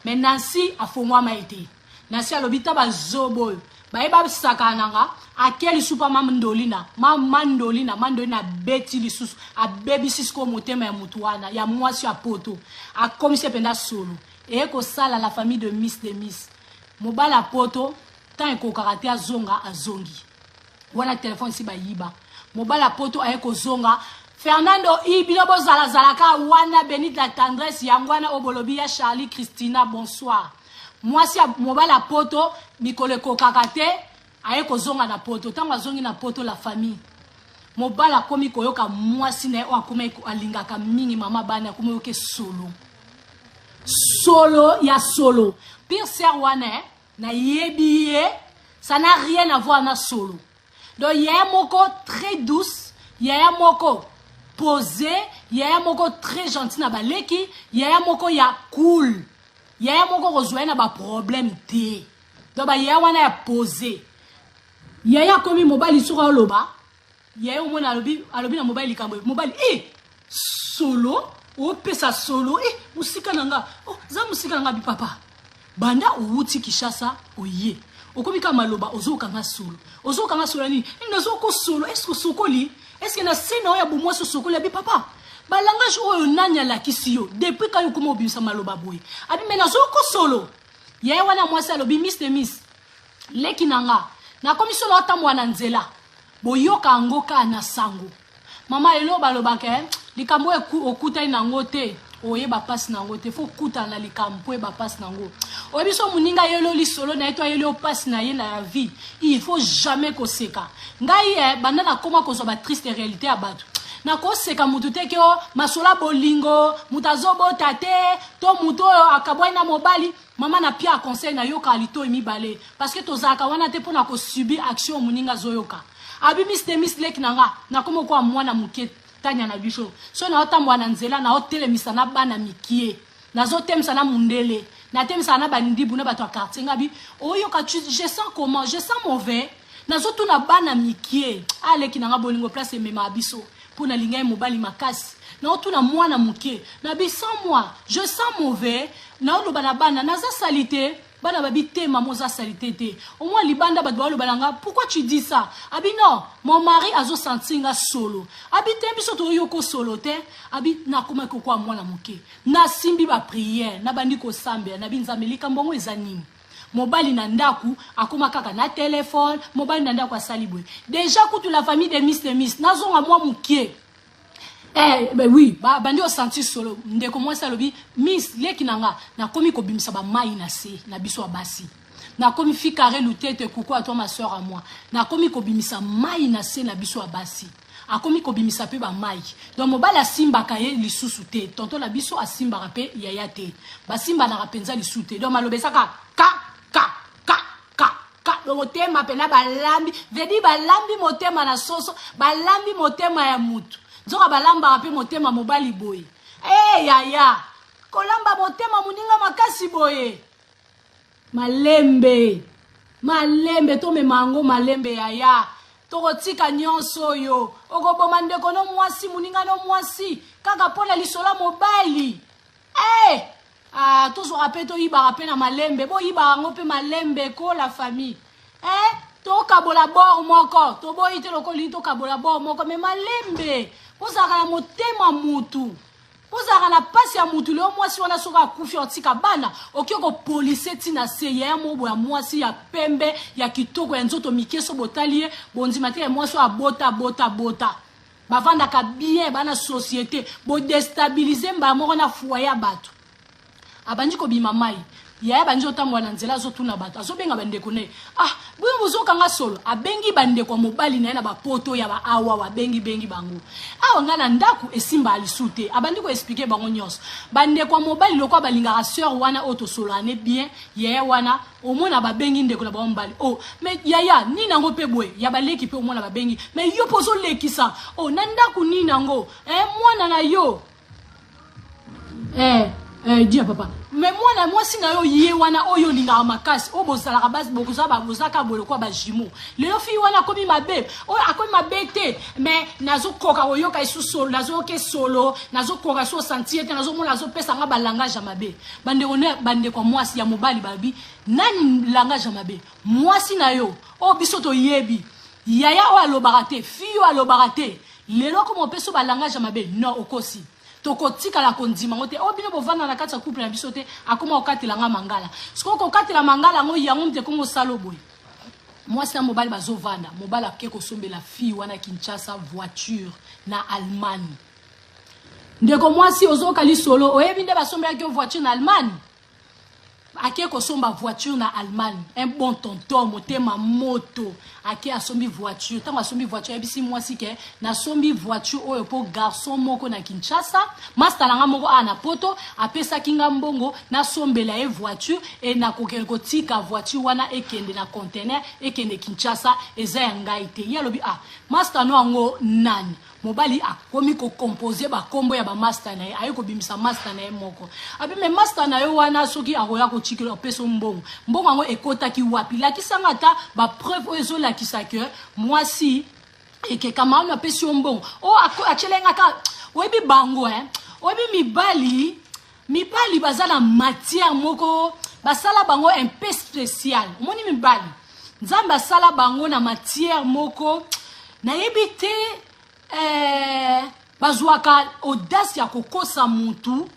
S1: mais Nancy afongwa maite Nancy alobita ba zobo ba eba sakananga akeli super mandolina mandolina beti lisusu a baby sisko motema ya mutuana ya mwasi a poto a commissaire penda solo et ko sala la famille de Miss mobala poto tant ko karaté azongi wana téléphone si ba yiba mobala poto ayeko zonga Fernando Ibino Zalaka wana Benite la tendresse yangwana obolobia Charlie Christina bonsoir. Moi si mobala poto mikole kokakate ayeko zonga na poto tanga zongi na poto la famille. Mobala komi koyoka moi si na akome alingaka mingi mama bana komi yoke solo. Solo. Pire sœur wana na yebiye ça n'a rien à voir na solo. Donc il y a un moko très douce, il y a un moko posé, il y a un moko très gentil na baleki, il y a un moko ya cool. Il y a un moko rejoint na ba problème té. Donc il y a wana ya posé. Il y a comme mobile sur loba. Il y a un mona alobi na mobile likambo. Mobile solo, o pesa solo musika nanga. Oh za musika nanga bi papa. Banda outi Kinshasa oye. Okomika maloba ozokanga solo. Ozokanga solo ni. Ndazo ko solo. Est-ce que sokoli est-ce que na sina oya bu mwasi sokola bi papa ba langage oyo nanya la kisiyo depuis quand yuko mobimisa maloba boy abi mena zoko solo ye wana mwasi alobi miss de miss leki nanga na komisolo atamwa na nzela boyoka ngoka na sango mama elo baloba ke likambo okuta nango te oyeba passe nango te faut kuta na likambo e ba passe nango obiso muninga yelo lisolo na eto yelo passe na ye na vie il faut jamais koseka ngai banda na koma ko ba triste réalité abatu na koseka mutu te ke masola bolingo mutazobo tate to muto akabwa na mobali mama na pia conseil na yoka alito emibale parce que tozaka wana te pona ko subir action muninga zoyoka abi Miss Lake nanga na komo kwa mwana muke tanya na bisho so na otambwa na nzela na otelemisa na bana mikie na zotemisa na mundele na temisa na bandibu na bato quartier ngabi oyoka je sens comment je sens mauvais na zotu na bana mikie aleki nanga bolingo place mema biso pour na linga mobali makasi na otuna mwana muke na bisa moi je sens mauvais na oloba na bana na za salité bana babi te mamoza salité te au moins libanda ba doit le balanga pourquoi tu dis ça abi non mon mari azo sentinga solo abi te biso to yoko solo te abi na koma ko kwa mwana muke na simbi ba prière na bandi ko sambe na binzamelika mbongo ezanini mobali na ndaku akoma kaka na téléphone mobali na ndaku asalibwe déjà kutu la famille de Miss nazonga mwa muke ben oui bandi o senti solo ndeko moi salobi Miss Leki nanga na komi ko bimisa ba mai na se na biso abasi na komi fikare lutete kuko à toi ma soeur à moi na komi ko bimisa mai na se na biso abasi akomi ko bimisa pe ba mai donc mobala simba kaye lisusu te tonto la biso asimba rape yaya te ba simba na rapenza lisusu te donc malobesa ka motema pena balambi vedi balambi motema na soso balambi motema ya mutu nzoka balamba ape motema mobali boye yaya kolamba motema muninga makasi boye malembe to me mango malembe yaya tokotika nyonso yo okoboma ndeko no mwasi muninga no mwasi kaka pona lisola mobali tozo ape to iba ape na malembe bo iba ngo pe malembe ko la famille to kabola bor moko to boyi te lokoli to kabola bor moko me malembe pozaka na motema mutu pozaka na pasi ya mutu leo mwasi wana soka kufi otika bana okioko police tina se ya mobo ya mwasi ya pembe ya kitoko ya nzoto mikeso botalie bondima te mwasi abota bavanda ka bien bana société bo déstabiliser mba moko na foyer bato abandi ko bima mai ya banjo tamwa na nzela zo tuna bato azobenga bandeko ne buyo buzoka nga solo abengi bandeko mobali na ba poto ya ba awa bengi bango awa ngana ndaku esimba alisute abandi ko expliquer bango nyos bandeko mobali lokwa balinga sœur wana auto solo ane bien ya wana omona ba bengi ndeko na ba mbali mais yaya ni nango pe boy ya baleki pe omona ba bengi mais yo pozo lekisa na ndaku ni nango mwana na yo dia papa mais moi singa yo ye wana oyo linga makasi bozala ka base bokuza ba bozaka boloko ba jimo lelo fi wana komi mabe akomi mabete mais nazo koka oyoka isu solo nazo ke solo nazo koka so sentir te nazo mona nazo pesa nga ba langage mabe bande kwa mwasi ya mobali babi nani langage mabe mwasi na yo biso to yebi yaya alobaka te fi yo alobaka te lelo ko mo peso ba langage mabe non okosi tokotika la kondima ngote bino bovanda na kati ya couple na biso te akoma okatela nga mangala siko kokatela mangala ngo yango mte kongo salo boy mwasi na mobali bazovanda mobali akeko sombela fille wana Kinshasa voiture na Allemagne ndeko mwasi ozokali solo oyebi nde basombela ke voiture na Allemagne ake ko somba voiture na Allemagne un bon tonton motema moto ake asombi voiture tango asombi voiture ebisi mwasi ke na sombi voiture oyo po garçon moko na Kinshasa master nanga moko na poto apesa kinga mbongo na sombela voiture et na kokelko tika voiture wana ekende na container ekende Kinshasa eza ya ngai te yalobi master no ngo nani mobali akomi ko composer ba kombo ya ba master na ye ayiko bimisa master na ye moko me master na yo wana soki akoya ko chikelo peso mbongo ngo ekota ki wapi la kisanga ta ba preuve ozo la kisake mwasi eke kama na peso mbongo achelenga ka webi bango webi mibali bazala matière moko basala bango un peu spécial moni mibali nzamba sala bango na matière moko na yebite bazwaka audace ya kokosa mutu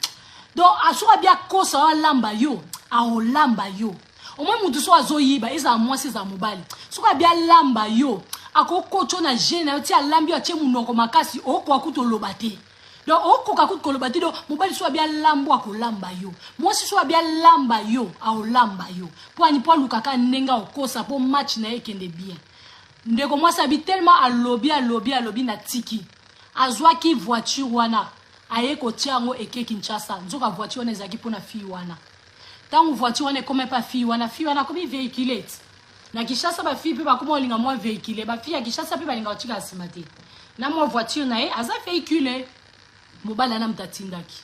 S1: donc asoka bia kosa olamba yo aolamba yo au moins mutu so azoyiba eza mwasi eza mobali soka bia lamba yo akokocho na gene yo ti alambi atie munoko makasi okwa kutoloba te donc okoka kutoloba te donc mobali so bia lambo akolamba yo mwasi so bia lamba yo aolamba yo po ani po lukaka nenga okosa po match na ekende bien ndeko mwasi abi tellement alobi na tiki azwaki voiture wana aye kotia yango eke Kinshasa nzoka voiture wana ezaki pona fille wana tango voiture wana ekoma pa fille wana komi véhiculé na Kinshasa ba fille pe bakoma olinga mwa véhiculé ba fille ya Kinshasa pe balinga otika asima te na mwa voiture na ye aza véhiculé mobala na mtatindaki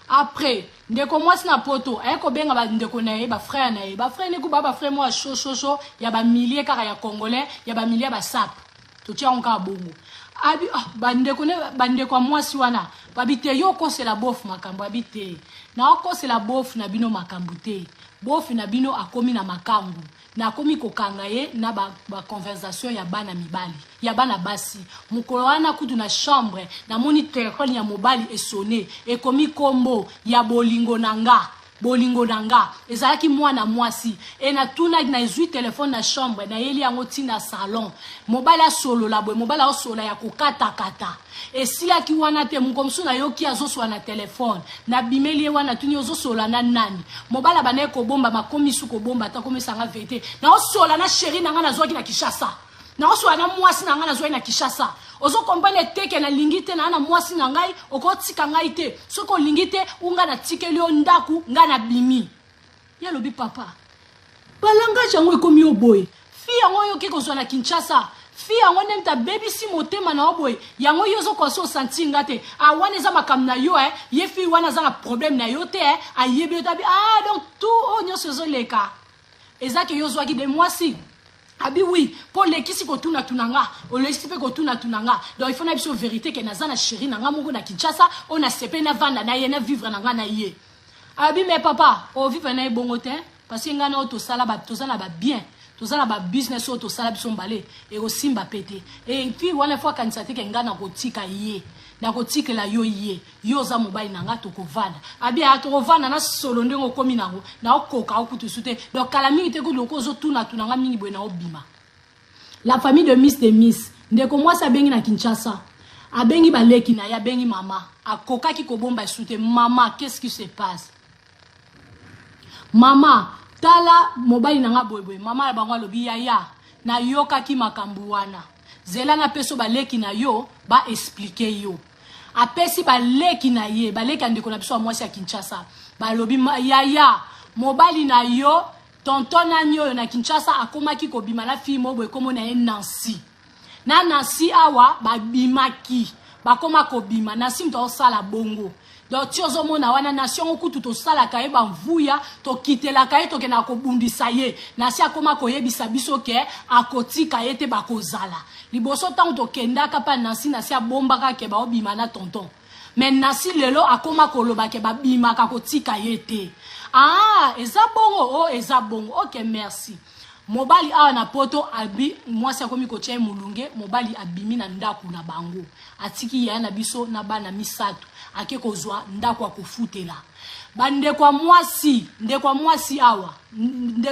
S1: après ndeko mwasi na poto aye kobenga ba ndeko na ye ba frère na ye ba frère ne ku ba frère moi chaud ya ba milliers kaka ya congolais ya ba milliers ba sap to tia onka bongo abi bandeko mwasi wana babite yo kosela bof makambo abite na okosela bof na bino makambo te bof na bino akomi na makambo na akomi kokanga ye na ba conversation ya bana mibali ya bana basi mukolo wana kutu na chambre na moni téléphone ya mobali esone ekomi kombo ya bolingo nanga ezalaki mwana mwasi e na tuna na ezui telefone na chambre na yeli yango tina salon mobali asolola boye mobali osola ya kokata esilaki wana te mukomsu na yoki azosola na telefone na bimeli wana tuni ozosola na nani mobali bana ekobomba makomi su kobomba ta komesanga vérité na osola na chéri nanga na zwaki na Kinshasa na osola na mwasi nanga na zwaki na Kinshasa ozo kompane teke na lingite na mwasi na ngai okotika ngai te soko lingite unga na tikeli ondaku nga na bimi ya lobi papa balanga jango ekomi oboy fi yango yo ke kozwa na Kinshasa fi yango nemta baby si motema na oboy yango yo zo ko so senti ngate awana eza makam na yo ye fi wana za problème na yo te ayebi tabi donc tout onyo sezo leka ezaki yo zwaki de mwasi abi oui pour les qui si kotuna tunanga o le sipe kotuna tunanga donc il faut na biso vérité que nazana chéri nanga moko na Kinshasa on a sepe na vanda na ye na vivre nanga na ye abi mais papa o vivre na bongo te parce que ngana auto sala ba tozana ba bien tozana ba business auto sala biso mbale e ko simba pété et puis wana fois kanisa te ke ngana kotika ye na kotikela yo ye yo za mobali nanga to kovana abi atovana na solo ndenge komi nango na okoka okutu sute donc kala mingi te ko loko zo tuna tunanga mingi boye na obima la famille de Miss ndeko mwasi abengi na Kinshasa abengi baleki na ya bengi mama akoka ki kobomba sute mama qu'est-ce qui se passe mama tala mobali nanga boyeboy mama la bango lobi ya na yoka ki makambu wana zela na peso baleki na yo ba expliquer yo apesi baleki na ye baleki andeko na biso mwasi ya Kinshasa balobi ya mobali na yo tonton na nyo na Kinshasa akomaki kobima na fille mobo ekomo na ye Nancy awa babimaki bakoma kobima Nancy mto sala bongo donc tiozo mona wana nation okutu to sala kaye ba mvuya to kitela kaye to kena ko bundisa ye Nancy akoma koyebisa biso ke akotika yete bakozala liboso tango to kenda kapa Nancy abombaka ke ba obima na tonton mais Nancy lelo akoma koloba ke babima ka kotika yete eza bongo eza bongo ok merci mobali awa na poto abi mwasi akomi kotia mulunge mobali abimi na ndaku na bango atiki ya na biso na bana misatu ake kozwa ndaku akufutela bande kwa mwasi awa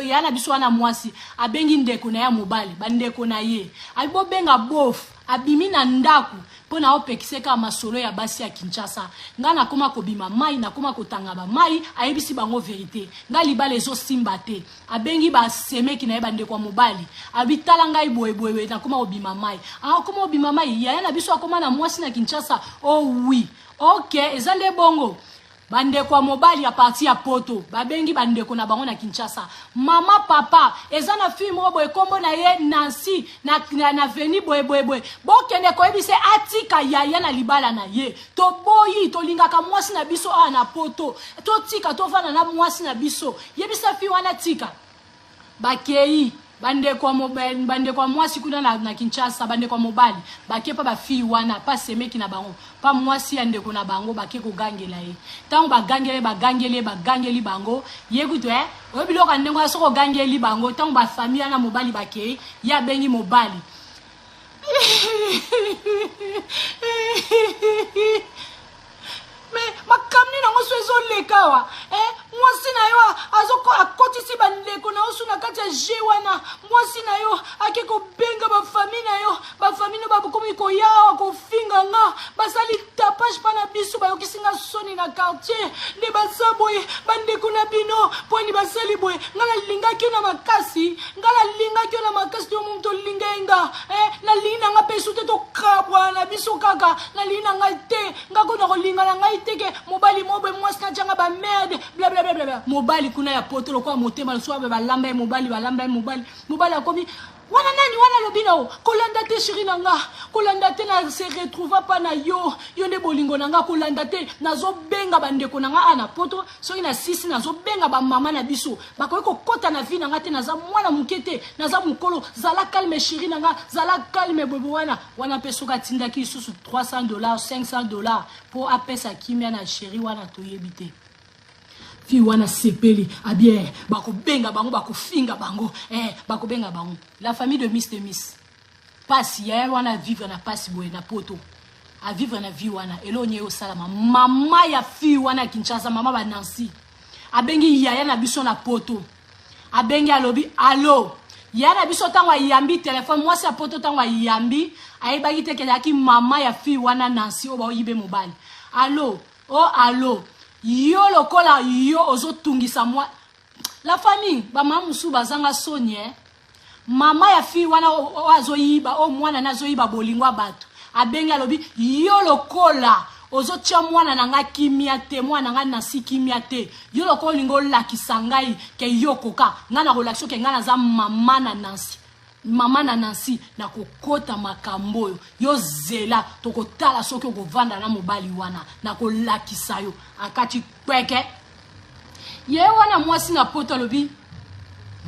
S1: ya na biso na mwasi abengi ndeko na ya mobali bandeko na ye alibo benga bof abimi na ndaku pona opekiseka masolo ya basi ya Kinshasa ngana koma kobima mai na koma kotanga ba mai ayebisi bango vérité ngali balezo simba te abengi ba semeki na bande kwa mobali abitala ngai boyeboye na koma obima mai koma obima mai ya na biso akoma na mwasi na Kinshasa oui ok ezande bongo bande kwa mobali ya parti ya poto babengi bandeko na bango na Kinshasa mama papa ezana fille mobo ekombo na ye Nancy na veni boye bokende ko ebise atika ya na libala na ye to boyi to lingaka mwasi na biso na poto to tika to vana na mwasi na biso yebisa fille wana tika bakei bande kwa mwasi kuna na Kinshasa bande kwa mobali bakepa ba fille wana pa semeki na bango pa mwasi ya ndeko na bango bake ko gangela ye tango bagangeli bango yekuto obiloka ndengo ya soko gangeli bango tango ba famille na mobali bakei ya bengi mobali mais makamni nango so ezolekawa mwasi na yo akotisi bandeko na yo so na kati ya je wana mwasi na yo ake kobenga bafamille na yo bafamille no bakomi koyawa kofinga nga basali tapage mpa na biso bayokisi nga soni na quartier nde baza boye bandeko na bino mponi basali boye nga nalingaki yo na makasi to momu tolingai nga nalingi na nga mpe so te tokabwa na biso kaka nalingi na ngai te nga kona kolinga na ngai teke mobali mobe mwasi na tianga bamerde blablabla mobali kuna ya poto lokola motema loso balamba ye mobali akomi wana nani wana lobino kolanda te shiri na nga kolanda te na se retrouva pa na yo nde bolingo na nga kolanda te nazobenga bandeko na nga ana poto soki na sisi nazobenga bamama na biso bakoki kokota na vi na nga te naza mwana moke te naza mokolo zala calme shiri na nga zala calme bwebo wana mpe soki atindaki lisusu $300 $500 mpo apesa kimia na sheri wana toyebi te fi wana sepeli abie bakobenga bango bakofinga bango bakobenga bango la famille de Miss pasi ya wana vivre na pasi boye na poto a vivre na vie wana elonye yo salama mama ya fi wana Kinshasa mama ba Nancy abengi yaya na biso na poto abengi alobi allo ya na biso tango yambi téléphone moi sa poto tango yambi ayebaki te kelaki mama ya fi wana Nancy o ba yibe mobile allo allo yo lokola yo ozotungisa mwa la famille ba mama musu bazanga sonye mama ya fi wana azoyiba mwana nazoyiba bolingwa bato abengi alobi yo lokola ozotia mwana nanga kimia te mwana nanga Nancy kimia te yo lokola lingo lakisa ngai ke yo koka ngana relation ke ngana za mama na Nancy na kokota makambo yo zela tokotala soki okovanda na mobali wana na kolakisa yo akati kweke ye wana mwasi na poto lobi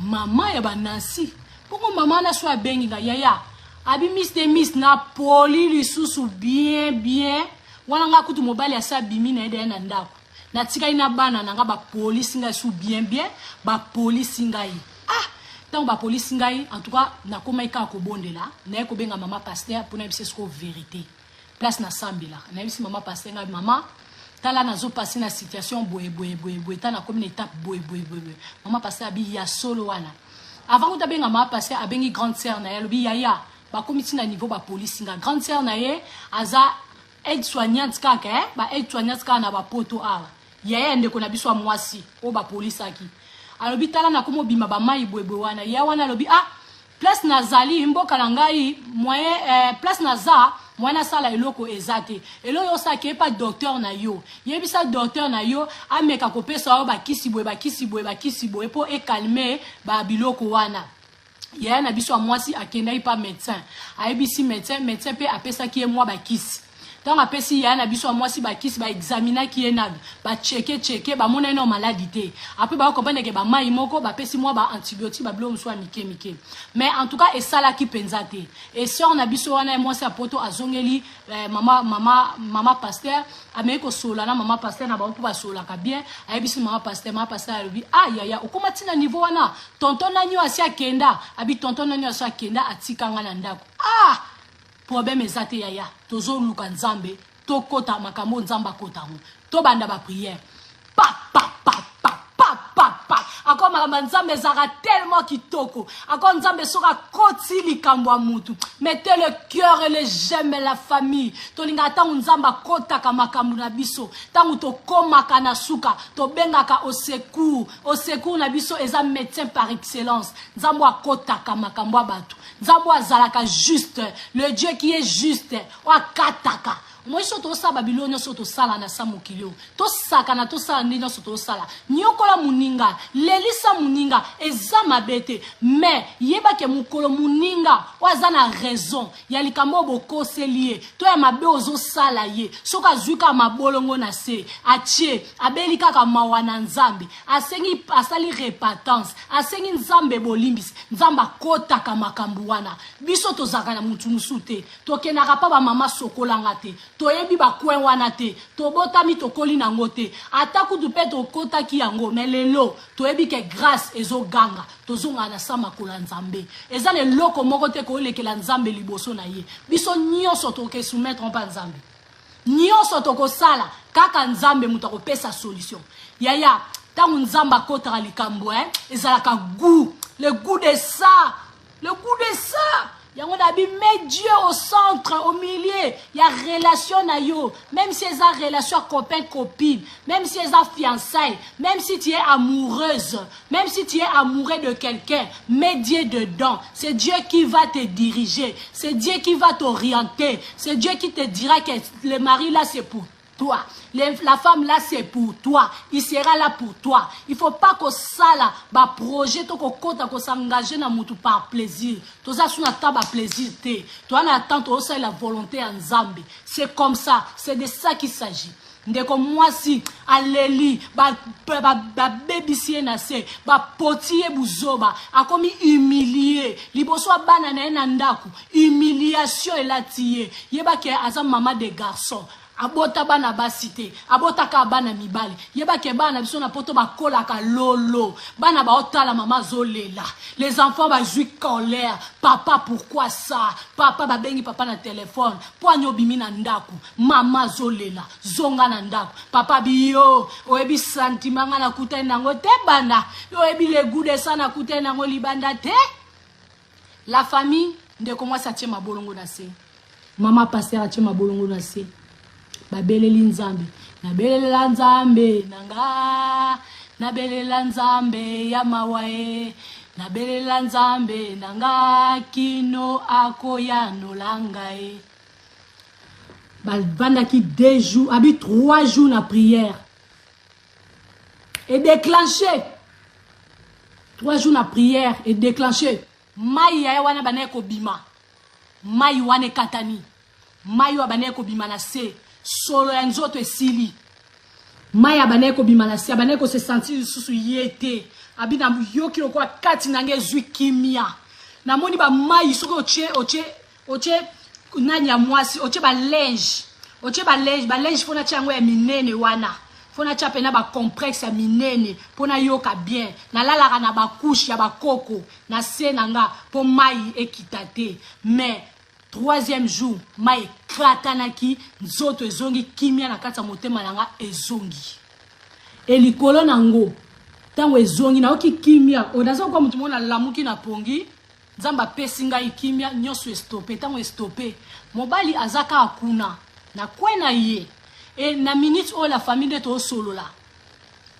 S1: mama ya ba Nancy poko mama na so abengi nga yaya abi Miss na poli lisusu bien wana nga kutu mobali asa bimi na ede na ndako na tika ina bana nga ba police nga su bien ba police ngai tant ba police ngai en tout cas na koma ika ko bondela na ko benga mama pasteur pour na bise sko vérité place na sambila na bise mama pasteur ngai mama tala na zo passer na situation boye ta na comme une étape boye mama pasteur abi ya solo wana avant ko benga mama pasteur abengi grande sœur na ya lobi yaya ba komiti na niveau ba police ngai grande sœur na ye aza aide soignante kaka ba aide soignante kaka na ba poto awa yaya ndeko na biso mwasi o ba police aki alobi tala na komo bima ba mai bwebwe wana ya wana alobi place nazali mboka na ngai moyen place naza mwana sala eloko ezate elo yo sa ke pa docteur na yo yebisa docteur na yo ameka kopesa o bakisi boye po e calmer ba biloko wana ya na biso mwasi akenda ipa médecin ayebisi médecin pe apesa ki e mwa bakisi tant apesi ya na biso mwasi bakisi ba examiner ki enabi ba checker ba mona ino maladie te après ba comprendre que ba mai moko ba pesi mwa ba antibiotique ba bilo mso mike mais en tout cas et sala ki penza te et sœur na biso wana mwasi apoto azongeli mama pasteur ameko sola na mama pasteur na ba ba sola ka bien ayebisi mama pasteur alobi yaya okoma tina niveau wana tonton na nyo asia kenda abi tonton na nyo asia kenda atikanga na ndako problème ezate yaya tozo luka nzambe tokota makambo nzamba kotango to banda ba prière encore makambo nzambe zara tellement kitoko encore nzambe soka koti likambo mutu mettez le cœur et les j'aime la famille to linga tangu nzamba kotaka makambo na biso tangu to komaka na suka to bengaka au secours na biso eza médecin par excellence nzambo akotaka makambo abatu nzambo azalaka juste le Dieu qui est juste wakataka moi soto sa Babylonie soto sala na samukilio to saka na to sala ndino soto sala nyokola muninga lelisa muninga ezama bete mais yeba ke mukolo muninga wazana raison ya likambo boko selie to ya mabe ozo sala ye soka zuka mabolongo na se atie abelika ka mawana nzambe asengi asali repentance asengi nzambe bolimbisi nzamba kota ka makambu wana biso to zaka na mutu musute to kenaka pa ba mama sokolanga te toyebi ba kwen wana te tobotami tokoli nango te ata kutu pe tokotaki yango mais lelo toyebi ke grâce ezoganga tozonga na sa makolo ya nzambe eza leloko moko te koolekela nzambe liboso na ye biso nyonso tokesoumettre mpa nzambe nyonso tokosala kaka nzambe moto akopesa solution yaya ntango nzambe akotaka likambo ezalaka goût le goût de ça yango nabi met Dieu au centre, au milieu. Il y a relation na yo. Même si c'est une relation copain-copine, même si c'est une fiançailles, même si tu es amoureuse, même si tu es amoureux de quelqu'un, mets Dieu dedans. C'est Dieu qui va te diriger. C'est Dieu qui va t'orienter. C'est Dieu qui te dira que le mari là c'est pour toi. La femme là c'est pour toi. Il sera là pour toi. Il faut pas que ça là, bah projet, to ko s'engager na mutu par plaisir. Tout ça sous la table plaisir te. Toi na attente aussi la volonté en Zambie. C'est comme ça. C'est de ça qu'il s'agit. Ndeko moi si aleli ba baby si na se ba potier buzoba akomi humilié liboso bana na ndaku humiliation elatiye yeba ke aza mama de garçon abota bana basité abota ka bana mibali yeba ke bana biso na poto ba kola ka lolo bana ba otala mama zolela les enfants ba jui colère papa pourquoi ça papa ba bengi papa na téléphone po anyobimi na ndaku mama zolela zonga na ndaku papa biyo oyebi sentiment nga na kutana nango te bana oyebi le goût de ça na kutana nango libanda te la famille ndeko moi ça tient ma bolongo na se mama pasteur tient ma bolongo na se babeleli nzambe nabelela nzambe nanga nabelela nzambe ya mawae nabelela nzambe nanga kino akoya nolangae balbandaki 2 jours abi 3 jours na prière et déclenché 3 jours na prière et déclenché mai ya wana baneko bima mai wana katani mai wa baneko bima na se solo ya nzoto esili maya baneko bimana si abaneko se sentir susu yete abina yoki lokwa kati nange zwi kimia na moni ba mai soko oche nanya mwasi oche ba linge fona chango ya minene wana fona chape na ba complexe ya minene pona yoka bien na lala na ba couche ya ba koko na se nanga po mai ekitate mais 3e jour mai kratanaki nzoto ezongi kimia na kata motema nanga ezongi elikolo nango tango ezongi na oki kimia odaza kwa mutu mona lamuki na pongi nzamba pesinga ikimia nyoso estopé tango estopé mobali azaka akuna na kwena ye e na minute o la famille to solola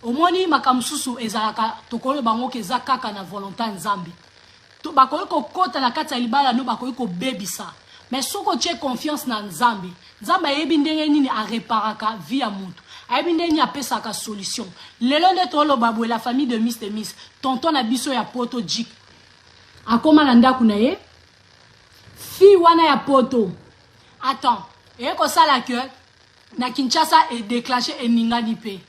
S1: omoni makamsusu ezalaka tokolo bango kezaka kaka na volonté nzambi to bakoyi kokota na kati ya libala no bakoyi kobebisa mais soko tche confiance na nzambe nzambe ayebi ndenge nini areparaka vie ya mutu ayebi ndenge nini apesaka solution lelo nde toloba boye la famille de Miss tonton na biso ya poto jik akoma na ndaku na ye fi wana ya poto attends eye kosala ke na Kinshasa e déclenché eningani pe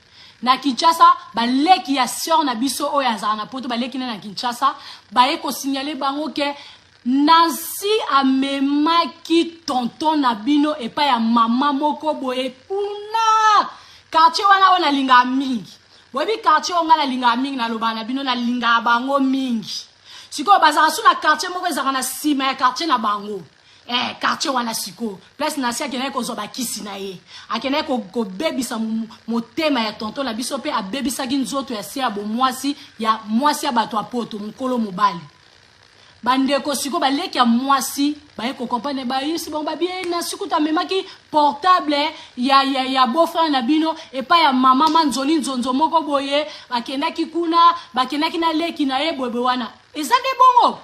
S1: na Kinshasa baleki ya sœur na biso oyo azala na poto baleki na Kinshasa baye ko signaler bango ke Nancy amemaki tonton na bino epa ya mama moko boye kuna quartier wana linga mingi bobi quartier wana linga mingi na loba na bino na linga bango mingi siko bazaka su na quartier moko ezaka na sima ya quartier na bango quartier wana siko place na sia kene ko zoba kisi na ye akene ko bebisa motema ya tonton na biso pe abebisa ki nzoto ya sia bo mwasi ya bato apoto mukolo mobali bandeko siko baleki ya mwasi baye ko comprendre ba yisi bon ba bien na sikuta memaki portable ya beau-frère na bino et pas ya mama manzoli nzonzo moko boye bakendaki kuna bakendaki na leki na ye bobe wana ezande bongo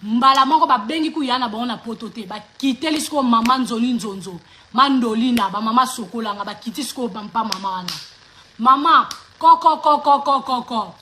S1: mbala moko ba bengi ku yana bona poto te ba kiteli siko mama nzoli nzonzo mandolina ba mama sokolanga ba kiti siko bampa mama wana mama koko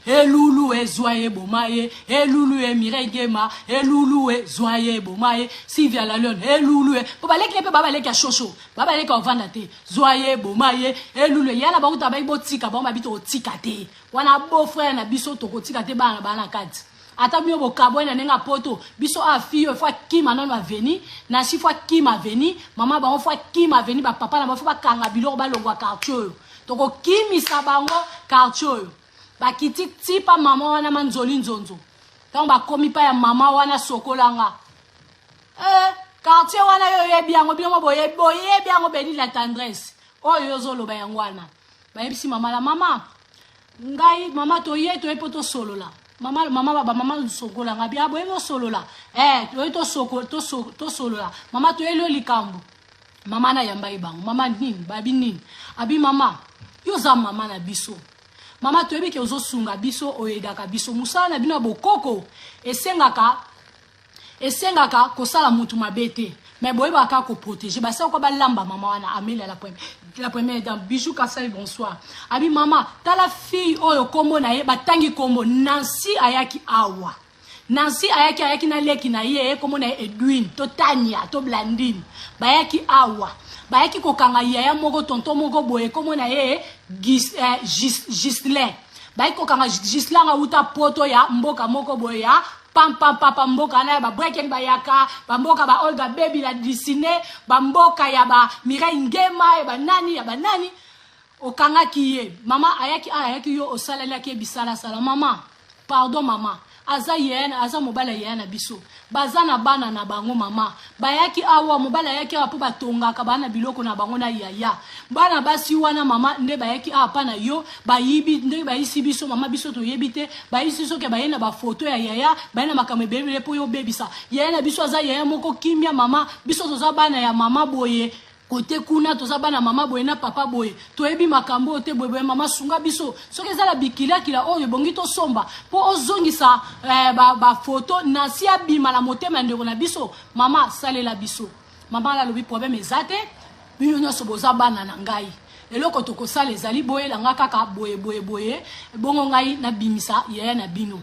S1: elulu ezwaye bomaye elulu emirengema elulu ezwaye bomaye Sylvia la Lyon elulu po baleki pe baba leki ya shosho baba leki ovanda te zwaye bomaye elulu yana ba uta ba botika ba mabito otika te wana beau frère na biso to kotika te bana kati ata bio bokabwe na nenga poto biso a fille fois qui manon va venir na si fois qui m'a venir maman ba fois qui m'a venir ba papa na ba fois kanga biloko ba longwa quartier toko kimi sabango quartier ba kiti tipa maman wana manzoli nzonzo donc ba komi pa ya maman wana sokolanga quartier wana yo yebiango biango boye biango beni la tendresse oyo zolo ba yangwana ba yebisi mama la mama ngai mama to ye to epoto solo la mama baba mama sokola ngabi abo eno solo la to soko to solo la mama to elo likambo mama na yamba ibango mama nini babi nini abi mama yo za mama na biso mama to ebike ozo sunga biso oyedaka biso musala na bino bokoko esengaka kosala mutu mabete mais boye baka ko protéger ba sa ko ba lamba mama wana amela la première dame bijou kasai bonsoir abi mama tala fille oyo kombo na ye batangi kombo Nancy ayaki awa Nancy ayaki na leki na ye kombo na Edwin to Tania to Blandine bayaki awa bayaki ko kanga ya moko tonton moko boye kombo na ye Gislain bayaki ko kanga Gislain nga uta poto ya mboka moko boye ya papa mboka na ba breaking bayaka ba mboka ba Olga baby la dessiné ba mboka ya ba Mireille Ngema ya ba nani okanga kiye mama ayaki yo osalala ke bisala sala mama pardon mama aza mobala yena biso bazana bana na bango mama bayaki awa mobala yaki apo batonga ka bana biloko na bango na yaya bana basi wana mama nde bayaki apa na yo bayibi nde bayisi biso mama biso to yebite bayisi soke bayena ba photo ya yaya bayena makame bebele po yo bebisa yena biso aza yaya moko kimia mama biso toza bana ya mama boye kote kuna toza bana mama boye na papa boye to ebi makambo te boye mama sunga biso soki za la bikila kila oyo bongi to somba po ozongisa ba photo na si abima na motema ndeko na biso mama sale la biso mama la lobi problème ezate bino nyoso boza bana na ngai eloko to ko sale ezali boye la nga kaka boye bongo ngai na bimisa yaya na bino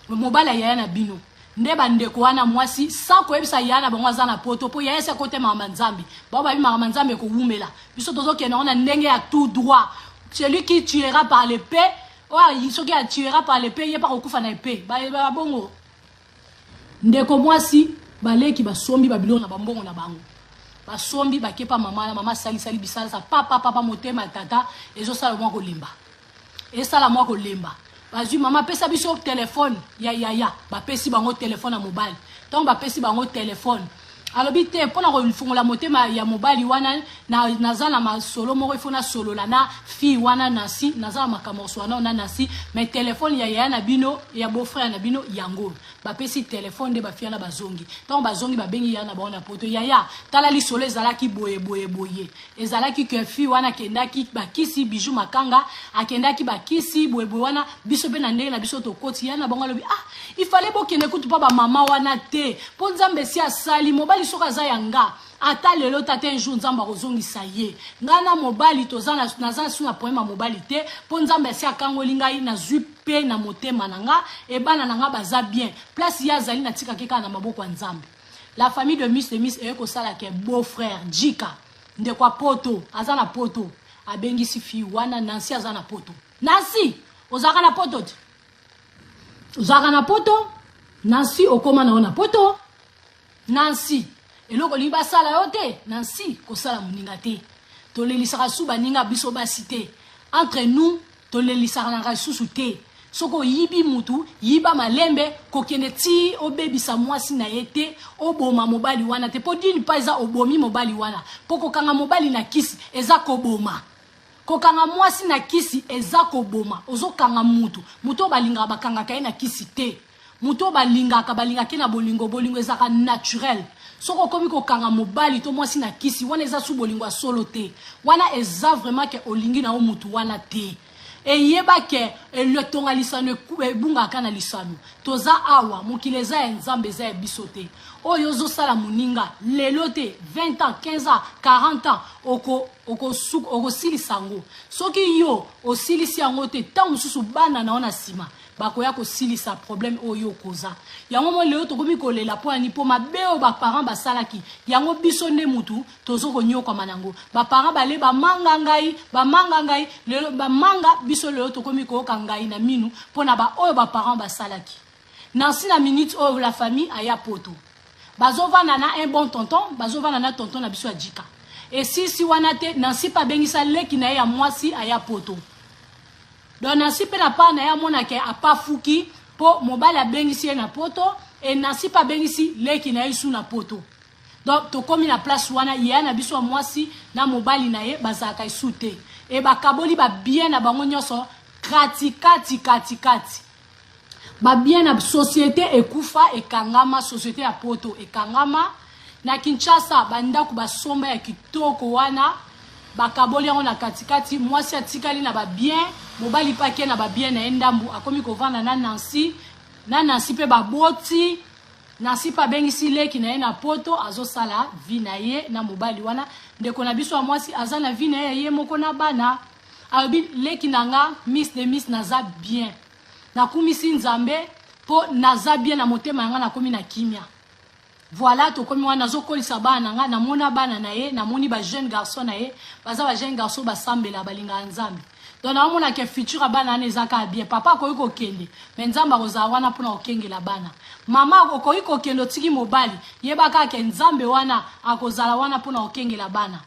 S1: mobala yaya na bino ndeba ndeko wana mwasi sako ebisa yana bango za na poto po yesa kote mama nzambi baba bi mama nzambi ko wumela biso tozo kena ona ndenge ya tout droit celui qui tuera par l'épée il qui tuera par l'épée ye pas kokufa na épée ba bongo ndeko mwasi baleki basombi babilo na bambongo na bango basombi bakepa mama sali bisala sa papa motema tata ezo sala mwa ko limba esala mwa ko lemba bazui mama pesa biso téléphone ya ba pesi bango téléphone à mobile donc ba pesi bango téléphone alobi te pona ko fungola motema ya mobile wana na zala ma solo moko ifona solo la na fi wana nasi na zala makamorso wana na nasi mais téléphone ya na bino ya beau frère na bino yango ba pesi téléphone de ba fi na bazongi donc bazongi ba bengi ya na ba na poto ya tala li solo ezala ki boye ezala ki ke fi wana kendaki ba kisi bijou makanga akendaki ba kisi boye wana biso pe na ndenge na biso to koti ya na bango lobi il fallait bokende kutu pa ba mama wana te po nzambe si asali mobali soka za yanga ata lelo tate un jour nzamba kozongisa ye ngana mobali tozana nazana suna poema mobali te po nzamba si akangoli ngai na zupe na motema nanga e bana nanga baza bien place ya zali na tika keka na maboko ya nzambe la famille de Miss eko sala ke beau frère Jika nde kwa poto azana poto abengisi fi wana Nancy azana poto Nancy ozaka na poto ozaka na poto Nancy okoma na ona poto Nancy eloko liba sala yote Nancy ko sala muninga te to lelisaka suba ninga biso basite entre nous to lelisaka na susu te soko yibi mutu yiba malembe kokende ti obebisa mwasi na yete oboma mobali wana te po dini pa eza obomi mobali wana po kokanga mobali na kisi eza koboma kokanga mwasi na kisi eza koboma ozokanga mutu balinga bakanga kai na kisi te muto balinga na bolingo ezaka naturel soko komi ko kanga mobali to mwasi na kisi wana eza su bolingo solo te wana eza vraiment ke olingi na mutu wana te e yeba ke le tonga lisano bunga kana lisano toza awa mukileza ya nzambe za biso te oyo zo sala muninga lelo te 20 ans 15 ans 40 ans oko silisango soki yo osilisi yango te tangu susu bana na ona sima bakoya ko silisa problème oyo koza yango mo leo to komi kolela po ani po mabeo ba parents basalaki yango biso nde mutu tozo ko nyoka manango ba parents bale ba manga ngai lelo ba manga biso leo to komi ko kangai na minu pona ba oyo ba parents basalaki Nansi na minute oh la famille aya poto. Bazova nana un bon tonton, bazova nana tonton na biso adjika. Et si wanate nansi pa bengisa leki na ya mwasi aya poto. Donc nansi pe na pa na ya mona ke apa fuki po mobile a bengisi na poto et nansi pa bengisi leki na isu na poto. Donc to komi na place wana ya na biso mwasi na mobile na ye bazaka isute. Et ba kaboli ba bien na bango nyoso kati. Ba bien na société ekufa ekangama société ya poto ekangama na Kinshasa banda ku basomba ya kitoko wana bakaboli yango na katikati mwasi atikali na ba bien mobali pake na ba bien na endambu akomi kovanda na Nancy pe baboti Nancy pa bengisi leki na ye na poto azosala vi na ye na mobali wana ndeko na biso mwasi azana vi na ye moko na bana abi leki nanga miss de miss naza bien na kumisi nzambe po naza bien na motema yanga na komi na kimia. Voilà to komi wana zokolisa bana nga na mona bana na ye na moni ba jeune garçon na ye baza ba jeune garçon ba sambela balinga nzambe. Donc na mona ke futur bana na ezaka bien papa ko yiko kende mais nzamba koza wana pona okengela bana. Mama ko yiko kendo tiki mobali yebaka ke nzambe wana akozala wana pona okengela bana.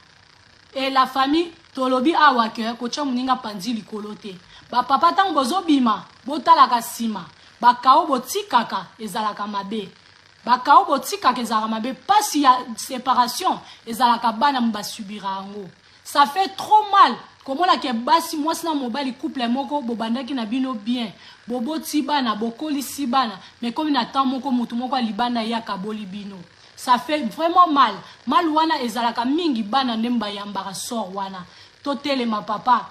S1: Et la famille tolobi awa ke ko cha muninga pandi likolo te. Ba papa tango bozobima botalaka sima bakao botikaka ezalaka mabe bakao botikaka ezalaka mabe pasi ya séparation ezalaka bana mbasubira ngo. Ça fait trop mal comment la ke basi mwasi na mobali couple moko bobandaki na bino bien boboti bana bokoli si bana mais comme na temps moko mutu moko libanda ya kaboli bino. Ça fait vraiment mal wana ezalaka mingi bana ndemba yambaka sort wana totele ma papa.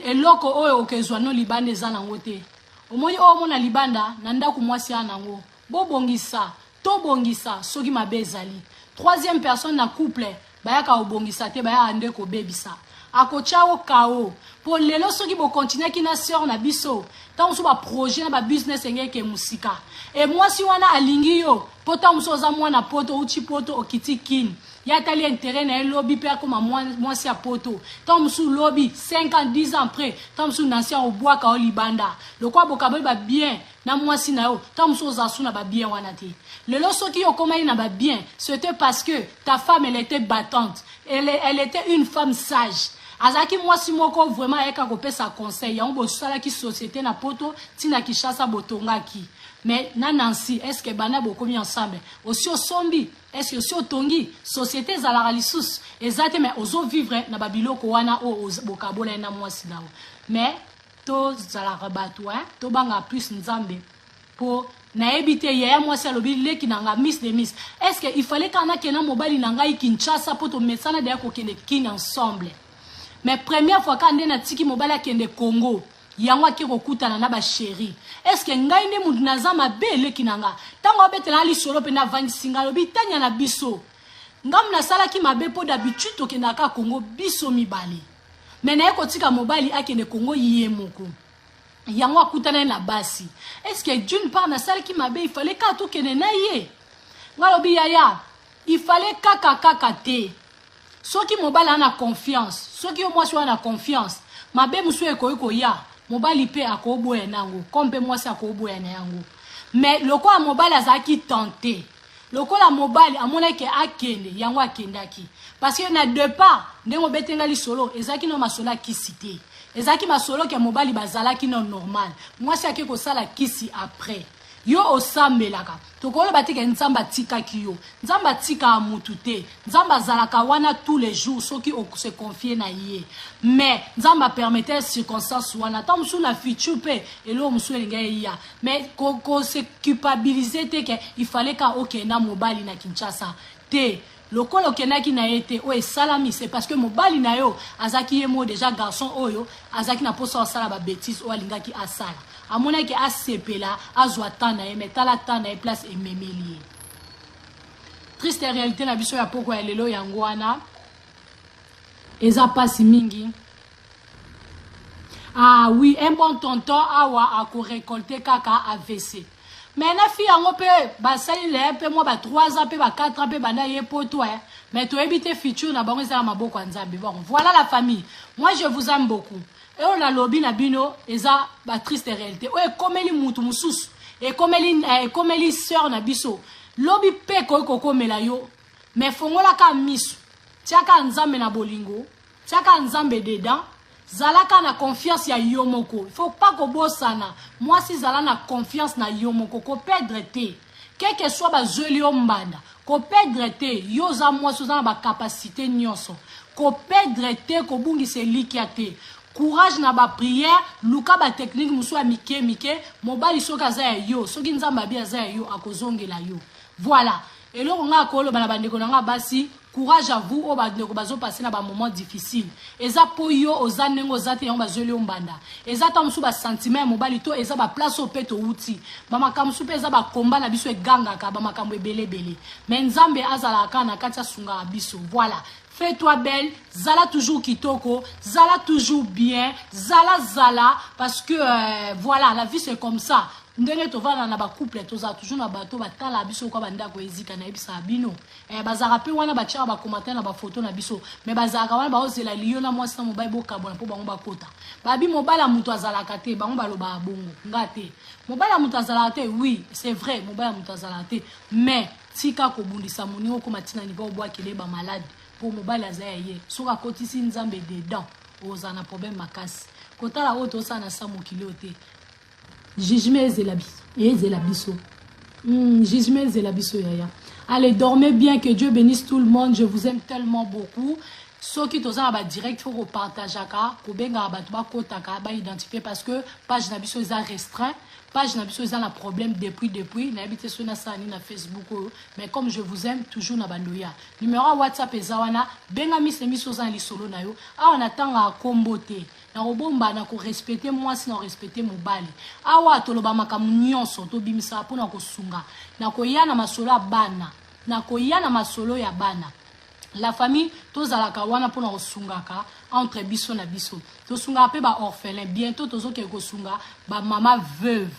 S1: Eloko oyo okezwa no libanda eza nango te. Omoni o mona libanda na ndako mwasi anango. Bobongisa, to bongisa soki mabe ezali. Troisième personne na couple bayaka obongisa te baya ande ko bebisa. Akochao kao. Po lelo soki bo continuer ki na sœur na biso. Ta muso ba projet na ba business engeke musika. E mwasi wana alingi yo. Pota muso za mwana poto uchi poto okiti kin. Ya tali intérêt na lobby père comme moi si a poto tom sous lobby 5 ans 10 ans après tom sous nancien au bois ka libanda le quoi bokaboli ba bien na moi si na yo tom sous zasu na ba bien wana te le loso ki okoma na ba bien c'était parce que ta femme elle était battante elle était une femme sage. Azaki moi si moko vraiment eka ko pesa conseil ya bo sala ki société na poto tina Kinshasa botongaki. Mais Nancy, est-ce que bana boko mi ensemble? Aussi au sombi, est-ce que aussi au tongi, société zalara lissus, exactement mais ozo vivre na babiloko wana o bokabola na mwasi dawo. Mais to zalara batu to banga plus nzambe pour na ebité ya mwasi alobi leki nanga miss de miss. Est-ce que il fallait kana kena mobali nanga Kinshasa pour to mesana de ko kende kin ensemble? Mais première fois quand na tiki mobali kende Congo yango ki kokutana na ba chéri. Est-ce que ngai nde mundu nazama bele kinanga tango betela ali solo pe na vandi singalo bitanya na biso ngam na sala ki mabe po d'habitude to kendaka Congo biso mibali mais na ekotika mobali akende Congo yiye moko yango akutana na basi. Est-ce que d'une part na sala ki mabe il fallait ka to kende na ye ngalobi yaya il fallait kaka te soki mobali ana confiance soki yo mwasi wana confiance mabe musu eko ya mobali pe akoboya nango kompe mwasi akoboya na yango mais lokola mobali azaki tenté lokola mobali amona ke akende yango akendaki parce que na deux part ndengo betengali solo ezaki no masola kisité ezaki masolo ke mobali bazalaki no normal mwasi akeko sala kisi après yo osambelaka tokolo batike nzamba tika kiyo nzamba tika mutu te nzamba zalaka wana tous les jours soki se confier na ye mais nzamba permettait circonstances wana tant sous la future pe elo musu elinga ya mais ko se culpabiliser te ke il fallait ka okenda mobali na Kinshasa te lokolo kenaki na été o salami c'est parce que mobali na yo azaki yemo déjà garçon oyo azaki na poso sala ba bêtise o alingaki asala amona ki asepela azwa tana e metala tana e place e memeli. Triste réalité na biso ya poko ya lelo yango wana eza pasi mingi. Ah oui, un bon tonton awa a ko récolter kaka AVC. Mais na fi yango pe ba sali le pe moi ba 3 ans pe ba 4 ans pe bana ye poto mais to ebite future na bango za maboko nzambe. Bon, voilà la famille. Moi je vous aime beaucoup. Et on a lobby na bino eza ba triste réalité. O e komeli mutu mususu et comme elle sœur na biso lobi pe ko komela yo mais fongola ka misu tiaka nzambe na bolingo tiaka nzambe dedans zalaka na confiance ya yo moko il faut pas ko bosana moi si zala na confiance na yo moko ko perdre te quel que soit ba joli ombanda ko perdre te yo za moi so za ba capacité nyonso ko perdre te ko bungise likiate courage na ba prière luka ba technique musu a mike mobali soka za yo soki nzamba bia za yo akozongela yo voilà et là on a kolo bana bandeko na basi courage à vous au bandeko bazo passer na ba moment difficile eza po yo ozanengo zate yango bazoli ombanda eza ta musu ba sentiment mobali to eza ba place au peto uti ba makambo su pe eza ba combat na biso eganga ka ba makambo ebele mais nzambe azala kana katia sunga biso voilà. Fais-toi belle, zala toujours kitoko, zala toujours bien, zala, parce que voilà, la vie c'est comme ça. Ndenge to va na ba couple to za toujours na bato batala biso kwa banda ko ezika na ebisa bino. Bazara pe wana ba tshaka ba commentaire na ba photo na biso, mais bazara wana ba ozela liyo na mwasi na mobile boka bona po bango ba kota. Babi mobala mutu azala kate, bango ba loba bongo, ngate. Mobala mutu azala te, oui, c'est vrai, mobala mutu azala te, mais tika ko bundisa moni ko matina ni ba obwa kele ba malade. Pour mobile azaye soka kotisi nzambe dedans ozana problème makasi kotala oto sana samu kilote jugement ezelabiso jugement ezelabiso yaya allez dormez bien, que Dieu bénisse tout le monde, je vous aime tellement beaucoup. Ceux qui sont en direct, il faut partager, identifier parce que page nabiso est restreint, page nabiso est un problème depuis, n'habitez sur na Facebook, mais comme je vous aime toujours na bandoya. Numéro WhatsApp est zawana, bengami se miso za li solo na yo. On attend à kombote. Na robomba na ko respecter moi si na respecter mobali. Awa toloba makamu nyonso to bimisa po na ko sunga. Na ko yana masolo ya bana. Na ko yana masolo ya bana. La famille, tous à la kawana pour nous sungaka entre biso na biso. To sunga pe ba orphelin, bientôt tozo ke ko sunga ba maman veuve.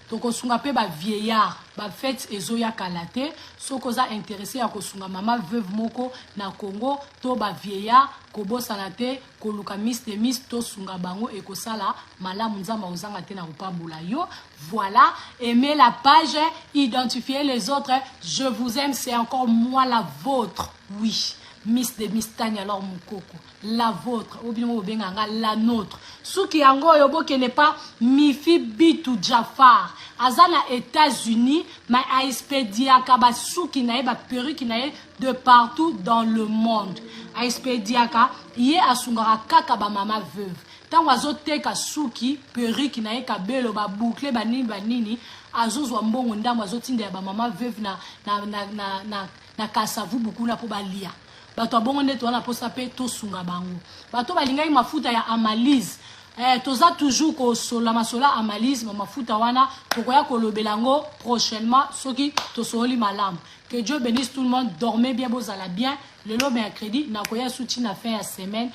S1: To ko sunga pe ba vieillard, ba fête ezoya kalate, so koza intéressé à ko sunga maman veuve moko na Congo, to ba vieillard ko bosanate ko luka mis to sunga bango e ko sala malamu nzamba ozanga te na kopambola yo. Voilà, aimez la page, identifiez les autres. Je vous aime, c'est encore moi la vôtre. Oui. Miss de Miss Tanya alors Mukoko, la vôtre, la nôtre. Souki Ango Yobo qui n'est pas Mifi Bitou Jafar. Azana États-Unis, mais ASP Diaka Souki nae ba perruque nae de partout dans le monde. ASP Diaka, yé asungara kaka ba mama veuve. Tant wazote ka souki perruque nae ka belo ba boucle ba nini azozwa mbongo ndamwa zotinde ba mama veuve na kasavu beaucoup na po ba lia. Bato bongo ndeto wana posa pe to sunga bango. Bato balingai mafuta ya Amalise. Toza toujours ko sola masola Amalise mafuta wana tokoya ko lobelango prochainement soki to soli malam. Que Dieu bénisse tout le monde, dormez bien, bozala bien. Le mercredi na koya soutien à fin ya semaine.